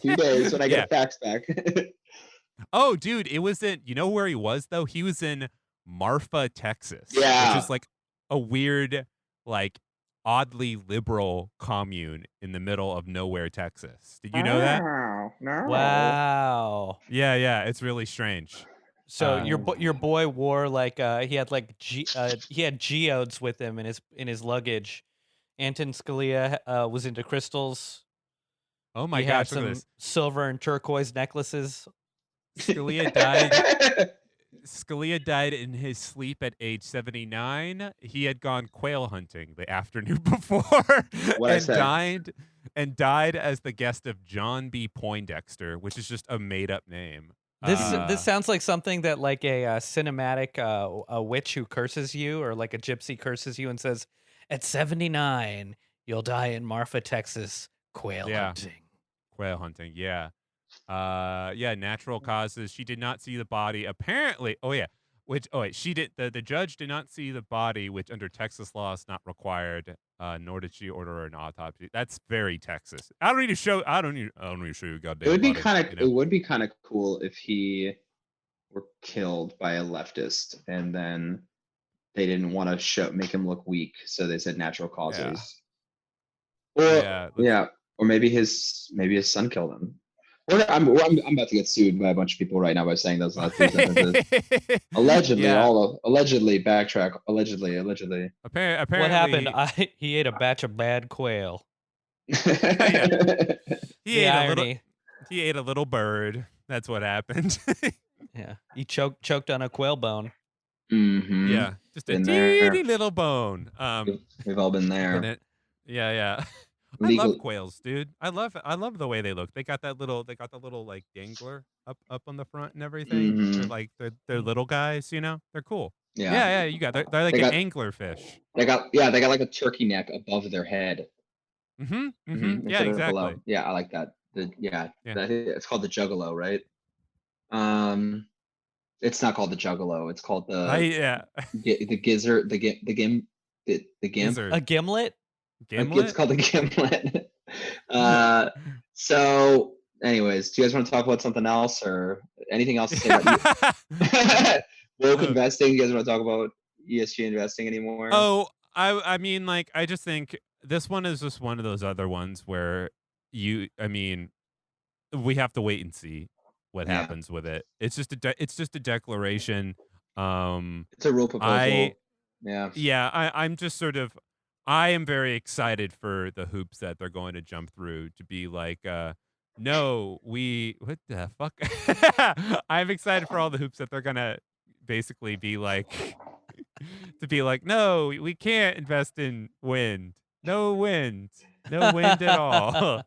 2 days when I get a fax back. Oh, dude, it was in. You know where he was though? He was in Marfa, Texas. Yeah. Which is like a weird, like oddly liberal commune in the middle of nowhere, Texas. Did you know that? No. Wow. Yeah, it's really strange. So your boy wore like he had geodes with him in his luggage. Anton Scalia was into crystals. Oh my he gosh, had look at some this. silver and turquoise necklaces. Scalia died. Scalia died in his sleep at age 79. He had gone quail hunting the afternoon before and died as the guest of John B. Poindexter, which is just a made up name. This sounds like something that like a cinematic a witch who curses you or like a gypsy curses you and says, at 79 you'll die in Marfa, Texas, quail hunting. Quail hunting, yeah. Natural causes. She did not see the body. Apparently, she did. The judge did not see the body, which under Texas law is not required. Nor did she order an autopsy. That's very Texas. I don't need to show you goddamn. It would be body, It would be kind of cool if he were killed by a leftist, and then they didn't want to make him look weak, so they said natural causes. Or maybe his son killed him. I'm about to get sued by a bunch of people right now by saying those last two sentences. Allegedly, allegedly, backtrack. Allegedly. Apparently, what happened? He ate a batch of bad quail. He ate a little bird. That's what happened. Yeah, he choked on a quail bone. Mm-hmm. Yeah, just a teeny little bone. We've all been there. Yeah. I love quails, dude. I love the way they look. They got the little like dangler up on the front and everything. Mm-hmm. They're little guys, They're cool. Yeah. You got they're like an angler fish. They got like a turkey neck above their head. Yeah, exactly. Below. Yeah, I like that. It's called the juggalo, right? It's not called the juggalo. It's called the gizzard, the gimp. Gizzard. A gimlet. Gimlet? It's called a gimlet. So, anyways, do you guys want to talk about something else or anything else to say about woke investing? You guys want to talk about ESG investing anymore? Oh, I mean, like, I just think this one is just one of those other ones where we have to wait and see what happens with it. It's just a declaration. It's a real proposal. I'm just sort of. I am very excited for the hoops that they're going to jump through to be like, no, what the fuck? I'm excited for all the hoops that they're going to basically be like, no, we can't invest in wind. No wind at all.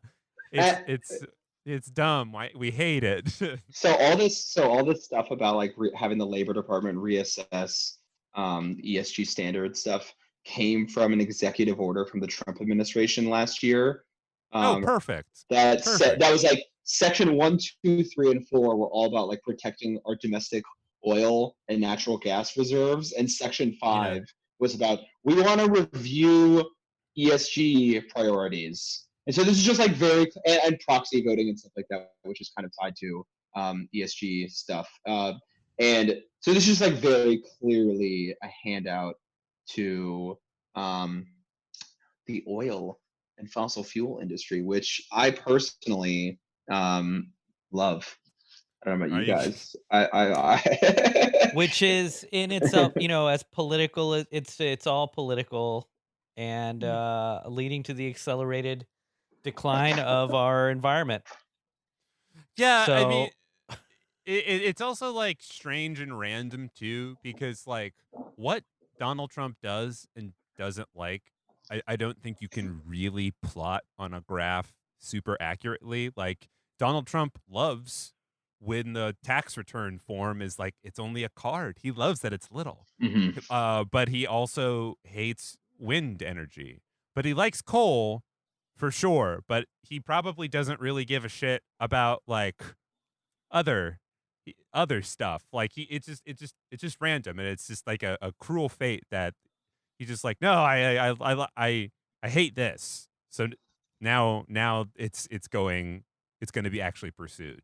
It's dumb. We hate it. So all this stuff about like having the Labor Department reassess ESG standard stuff came from an executive order from the Trump administration last year. Oh, perfect. That Perfect. that was like section 1, 2, 3, and 4 were all about like protecting our domestic oil and natural gas reserves, and section 5 was about we want to review ESG priorities. And so this is just like very and proxy voting and stuff like that, which is kind of tied to ESG stuff. And so this is like very clearly a handout to the oil and fossil fuel industry, which I personally love. I don't know about you guys. I which is in itself, as political. It's all political, and leading to the accelerated decline of our environment. Yeah, I So mean, it's also like strange and random too, because like what Donald Trump does and doesn't like, I don't think you can really plot on a graph super accurately. Like Donald Trump loves when the tax return form is like it's only a card. He loves that it's little. Mhm. But he also hates wind energy. But he likes coal for sure. But he probably doesn't really give a shit about like other other stuff. Like it's just random, and it's just like a cruel fate that he's just like, no, I hate this. So now it's going to be actually pursued.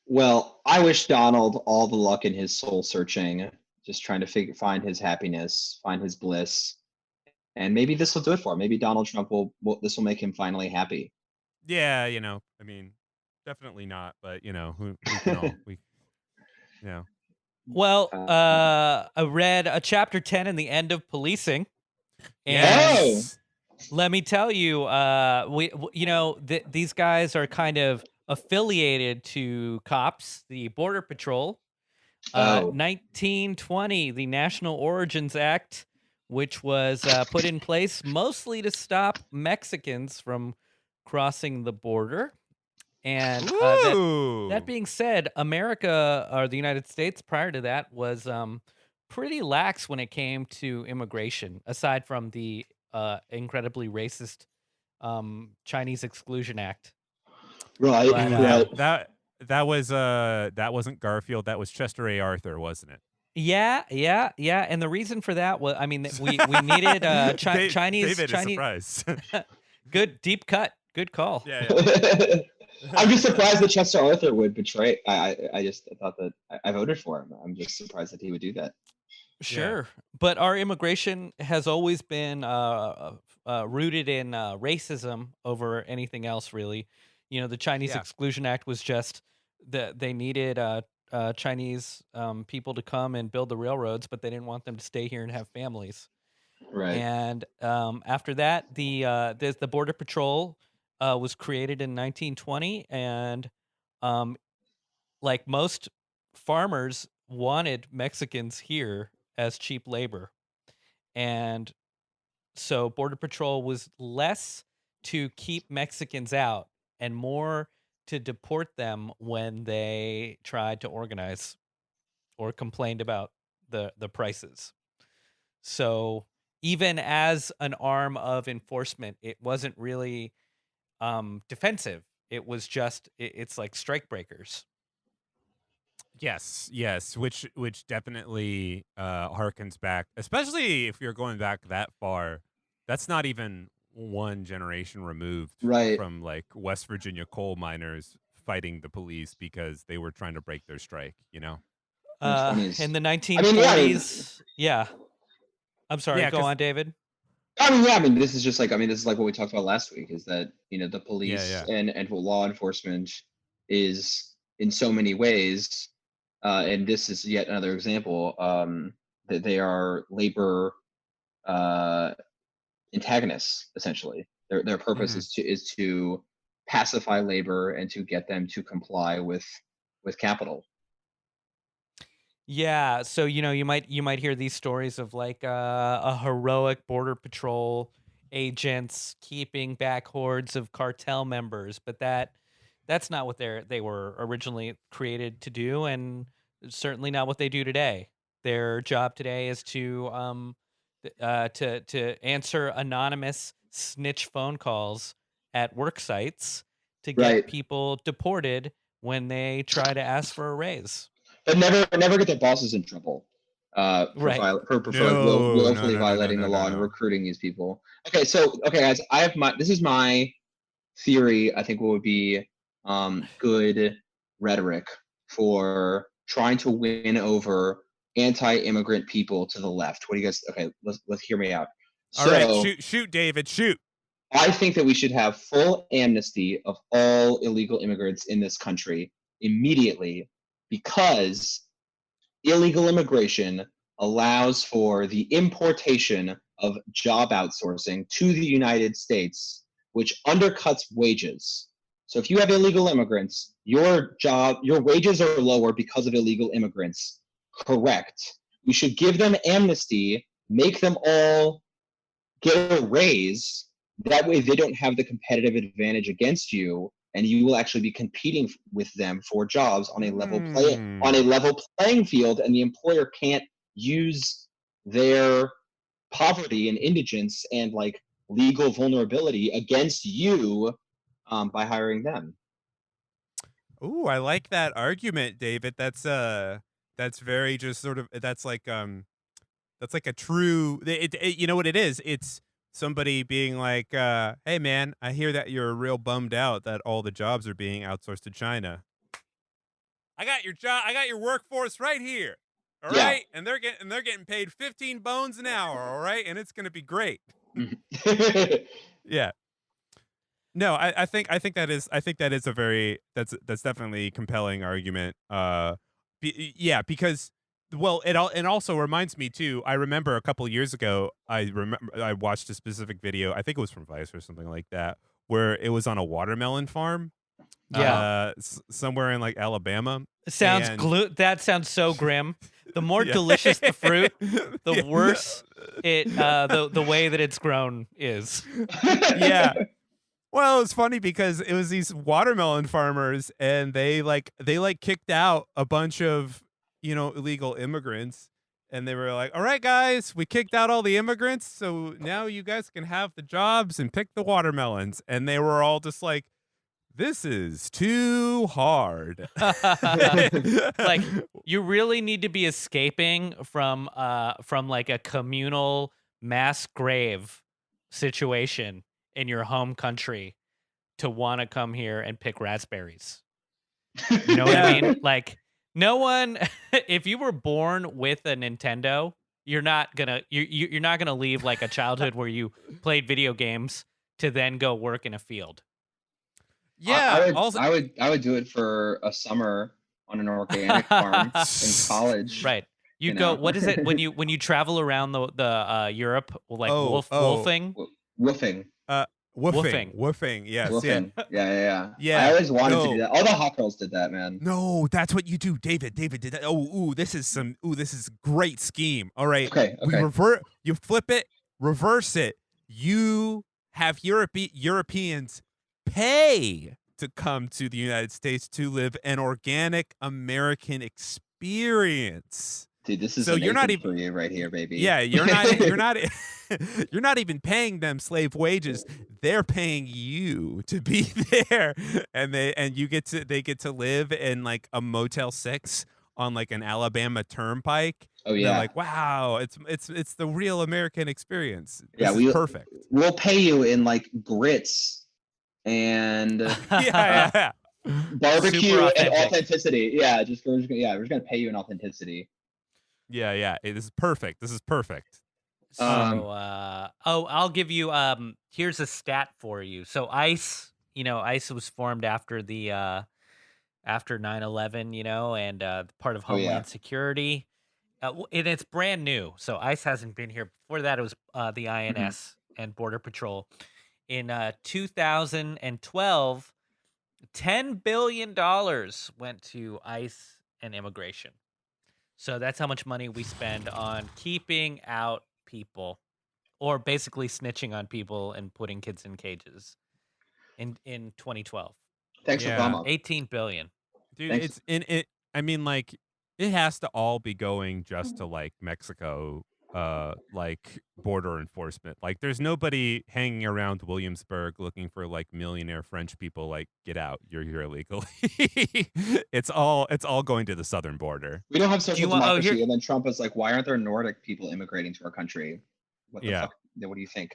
Well, I wish Donald all the luck in his soul searching, just trying to find his happiness, find his bliss, and maybe this will do it for him. Maybe Donald Trump this will make him finally happy. Yeah, I mean, definitely not, but who can all we well, I read a chapter 10 in the end of policing, and Yes. let me tell you, these guys are kind of affiliated to cops, the Border Patrol. 1920, the National Origins Act, which was put in place mostly to stop Mexicans from crossing the border. And that being said, America, or the United States prior to that, was pretty lax when it came to immigration, aside from the incredibly racist Chinese Exclusion Act. Right, But, that wasn't Garfield. That was Chester A. Arthur, wasn't it? Yeah. And the reason for that was, I mean, we needed Chinese. David is surprised. Good deep cut. Good call. Yeah. I'm just surprised that Chester Arthur would betray. I just thought that I voted for him. I'm just surprised that he would do that. Sure, but our immigration has always been rooted in racism over anything else, really. The Chinese Exclusion Act was just that they needed Chinese people to come and build the railroads, but they didn't want them to stay here and have families. Right. And after that, the Border Patrol was created in 1920, and like most farmers wanted Mexicans here as cheap labor. And so Border Patrol was less to keep Mexicans out and more to deport them when they tried to organize or complained about the prices. So even as an arm of enforcement, it wasn't really defensive. It was just it's like strike breakers. Yes, which definitely harkens back, especially if you're going back that far. That's not even one generation removed from like West Virginia coal miners fighting the police because they were trying to break their strike, In the 1940s. Yeah. I'm sorry, go on, David. I mean, this is like what we talked about last week, is that, the police and law enforcement is in so many ways, and this is yet another example, that they are labor antagonists, essentially. Their purpose is to pacify labor and to get them to comply with capital. Yeah, so you might hear these stories of like a heroic Border Patrol agents keeping back hordes of cartel members, but that's not what they were originally created to do, and certainly not what they do today. Their job today is to answer anonymous snitch phone calls at work sites to get Right. people deported when they try to ask for a raise. But never get their bosses in trouble. For Right. willfully No, violating the law and recruiting these people. Okay, guys, this is my theory. I think what would be good rhetoric for trying to win over anti-immigrant people to the left. What do you guys? Okay, let's hear me out. All right, shoot, David, shoot. I think that we should have full amnesty of all illegal immigrants in this country immediately, because illegal immigration allows for the importation of job outsourcing to the United States, which undercuts wages. So if you have illegal immigrants, your wages are lower because of illegal immigrants. Correct. We should give them amnesty, make them all get a raise. That way they don't have the competitive advantage against you, and you will actually be competing with them for jobs on a level playing field, and the employer can't use their poverty and indigence and like legal vulnerability against you by hiring them. Ooh, I like that argument, David. That's very just sort of that's like a true you know what it is? It's somebody being like, hey man, I hear that you're real bummed out that all the jobs are being outsourced to China. I got your workforce right here. All right? And they're getting paid 15 bones an hour, all right? And it's gonna be great. Yeah. No, I think that is a very that's definitely a compelling argument. Because it also reminds me too. I remember a couple years ago, I watched a specific video. I think it was from Vice or something like that, where it was on a watermelon farm. Yeah. Somewhere in like Alabama. That sounds so grim. The more delicious the fruit, the worse the way that it's grown is. Yeah. Well, it's funny because it was these watermelon farmers, and they kicked out a bunch of, illegal immigrants, and they were like, all right, guys, we kicked out all the immigrants, so now you guys can have the jobs and pick the watermelons. And they were all just like, this is too hard. Like, you really need to be escaping from like a communal mass grave situation in your home country to want to come here and pick raspberries. You know what I mean? Like, no one, if you were born with a Nintendo, you're not gonna leave like a childhood where you played video games to then go work in a field. Yeah, I would do it for a summer on an organic farm in college. Right. You go. What is it when you travel around the Europe, like wolfing? Woofing. Woofing. Yes. Woofing. Yeah. Yeah. I always wanted to do that. All the hot girls did that, man. No, that's what you do, David. David did that. This is a great scheme. All right. Okay. You flip it, reverse it. You have Europeans pay to come to the United States to live an organic American experience. Dude, this is so you're not even for you right here, baby. Yeah, you're not you're not even paying them slave wages. They're paying you to be there, and they get to live in like a Motel 6 on like an Alabama turnpike. Oh yeah, they're like, wow, it's the real American experience. This is perfect. We'll pay you in like grits and barbecue and authenticity. We're just gonna pay you in authenticity. Yeah. This is perfect. So, I'll give you. Here's a stat for you. So ICE, ICE was formed after the after 9/11, and part of Homeland Security. And it's brand new. So ICE hasn't been here before that. It was the INS and Border Patrol. In 2012, $10 billion went to ICE and immigration. So that's how much money we spend on keeping out people or basically snitching on people and putting kids in cages in 2012. Thanks for Yeah. Obama. 18 billion. Dude, Thanks. it's in it. I mean, like, it has to all be going just to like Mexico, like border enforcement. Like, there's nobody hanging around Williamsburg looking for like millionaire French people. Like, get out! You're here illegally. It's all going to the southern border. We don't have social want- oh, democracy, here- and then Trump was like, "Why aren't there Nordic people immigrating to our country? What the Yeah. fuck? What do you think?"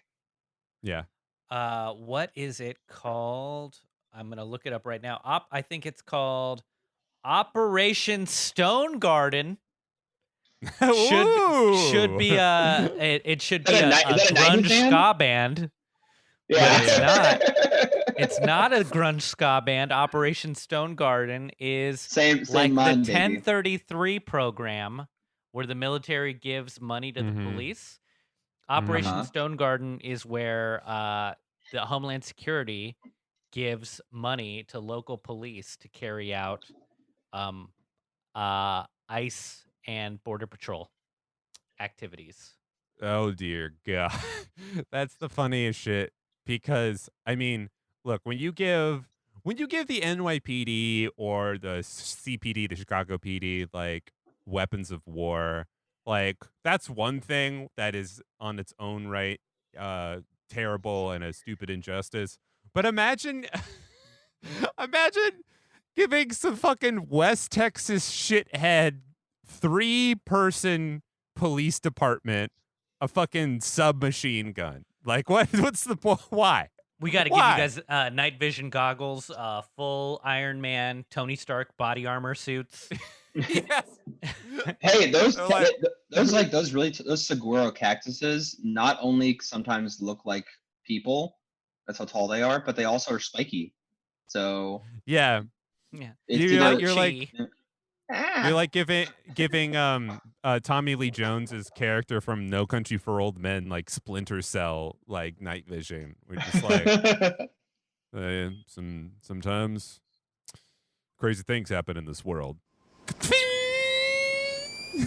Yeah. What is it called? I'm gonna look it up right now. I think it's called Operation Stone Garden. Should be it should be Is a that a 90s grunge band? ska band. Yeah, it's not. It's not a grunge ska band. Operation Stone Garden is same like mind, the baby. 1033 program where the military gives money to the Mhm. police. Operation Uh-huh. Stone Garden is where the Homeland Security gives money to local police to carry out ICE and Border Patrol activities. Oh dear God. That's the funniest shit because I mean, look, when you give the NYPD or the CPD, the Chicago PD, like weapons of war, like that's one thing that is on its own right terrible and a stupid injustice. But imagine imagine giving some fucking West Texas shithead 3-person police department a fucking submachine gun. Like, what's the point? Why? We got to give you Why? guys night vision goggles, full Iron Man, Tony Stark body armor suits. Yes. Hey, those They're like- those saguaro cactuses not only sometimes look like people, that's how tall they are, but they also are spiky. So Yeah. Yeah, it's You're either- like Ah. you're like giving Tommy Lee Jones's character from No Country for Old Men like Splinter Cell like night vision. We're just like sometimes crazy things happen in this world.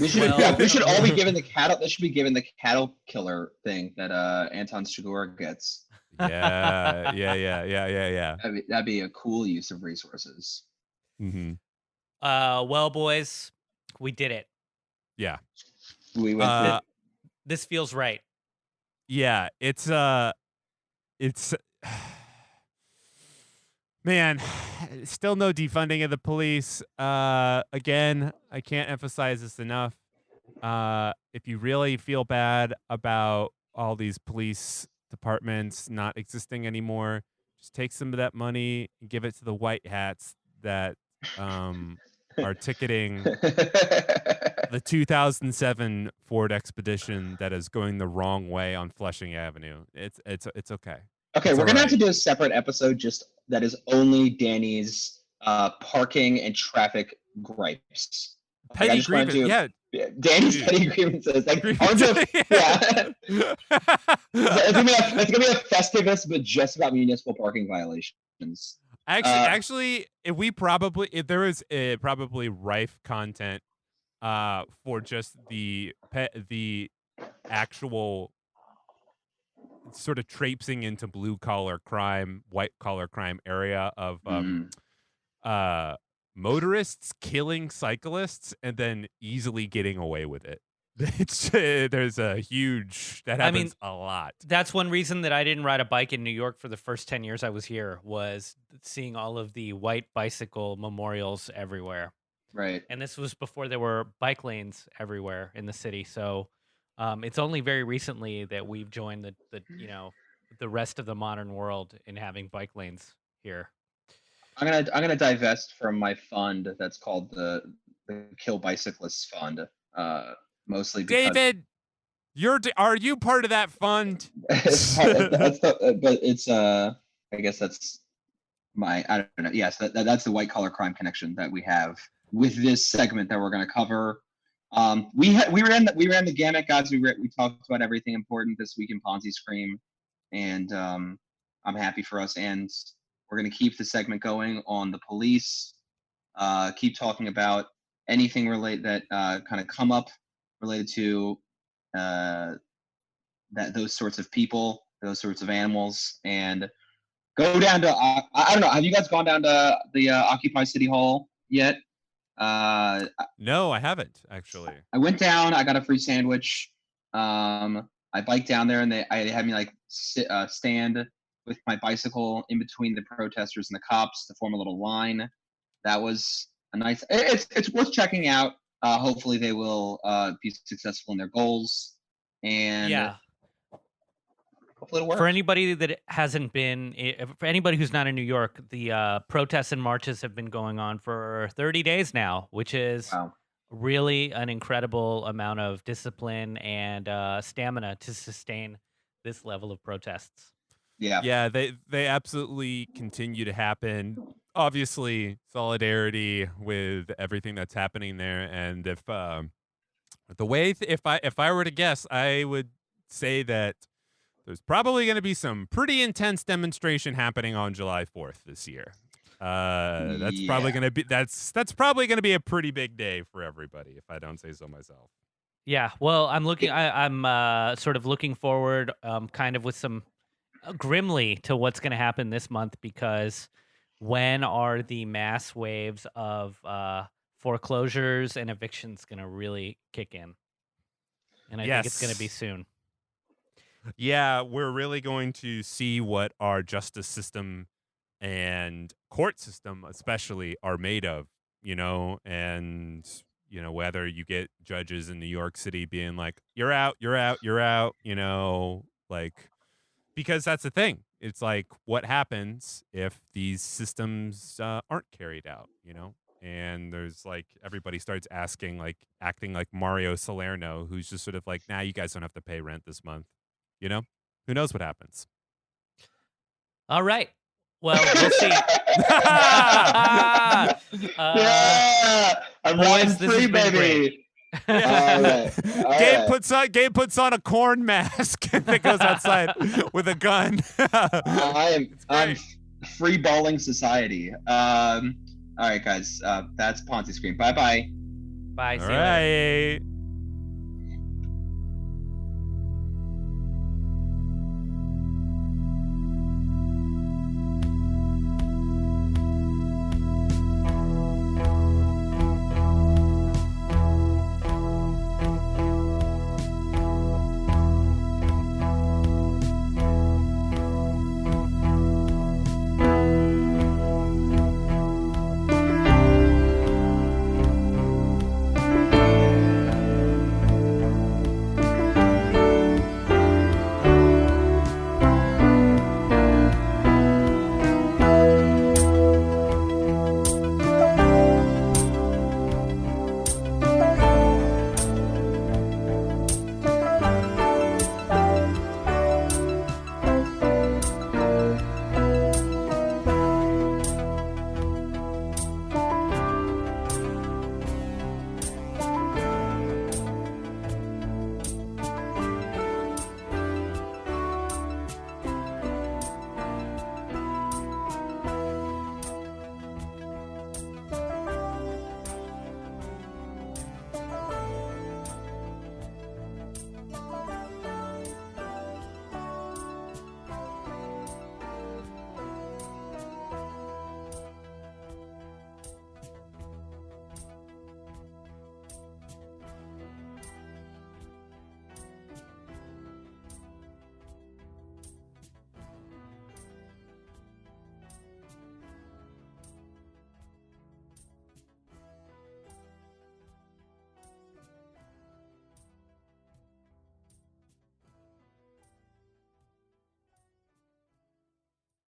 we should all be given the cattle. They should be given the cattle killer thing that Anton Chigurh gets. Yeah. That'd be a cool use of resources. Mm-hmm. well, boys, we did it. Yeah. We went. This feels right. Yeah, it's man, still no defunding of the police. Again, I can't emphasize this enough. If you really feel bad about all these police departments not existing anymore, just take some of that money and give it to the white hats that are ticketing the 2007 Ford Expedition that is going the wrong way on Flushing Avenue. It's okay. Okay, It's we're gonna have to alright. do a separate episode just that is only Danny's parking and traffic gripes. Like, I Petty just wanna grievance. do- Yeah. Danny's Dude. petty grievances. Like, I wanna do yeah. It's gonna be a Festivus, but just about municipal parking violations. Actually, if there was probably rife content for just the actual sort of traipsing into blue collar crime, white collar crime area of motorists killing cyclists and then easily getting away with it. There's a huge that happens a lot. That's one reason that I didn't ride a bike in New York for the first 10 years I was here, was seeing all of the white bicycle memorials everywhere. Right. And this was before there were bike lanes everywhere in the city. So it's only very recently that we've joined the rest of the modern world in having bike lanes here. I'm gonna divest from my fund that's called the Kill Bicyclists Fund. Mostly because David, are you part of that fund? it's but it's I guess that's I don't know. Yes, that's the white collar crime connection that we have with this segment that we're going to cover. We ran the gamut, guys. We talked about everything important this week in Ponzi Scream, and I'm happy for us. And we're going to keep the segment going on the police. Keep talking about anything related that kind of come up related to those sorts of people, those sorts of animals, and go down to I don't know. Have you guys gone down to the Occupy City Hall yet? No, I haven't actually. I went down. I got a free sandwich. I biked down there, and they had me like stand with my bicycle in between the protesters and the cops to form a little line. That was a nice. It's worth checking out. Hopefully, they will be successful in their goals, and Yeah. hopefully it'll work. For anybody that hasn't been, for anybody who's not in New York, the protests and marches have been going on for 30 days now, which is Wow. really an incredible amount of discipline and stamina to sustain this level of protests. Yeah. Yeah, they absolutely continue to happen. Obviously, solidarity with everything that's happening there, and if if I were to guess, I would say that there's probably going to be some pretty intense demonstration happening on July 4th this year. That's probably going to be that's probably going to be a pretty big day for everybody, if I don't say so myself. Yeah, well, I'm sort of looking forward, kind of with some grimly to what's going to happen this month, because when are the mass waves of foreclosures and evictions going to really kick in? And I think it's going to be soon. Yeah, we're really going to see what our justice system and court system especially are made of, and whether you get judges in New York City being like, you're out, like, because that's the thing. It's like, what happens if these systems aren't carried out, And there's like, everybody starts acting like Mario Salerno, who's just sort of like, nah, you guys don't have to pay rent this month. Who knows what happens? All right. Well, we'll see. I'm boys, running free, baby. All right. Gabe puts on a corn mask that goes outside with a gun. I'm free balling society. All right, guys. That's Ponzi Screen. Bye. Bye. All right.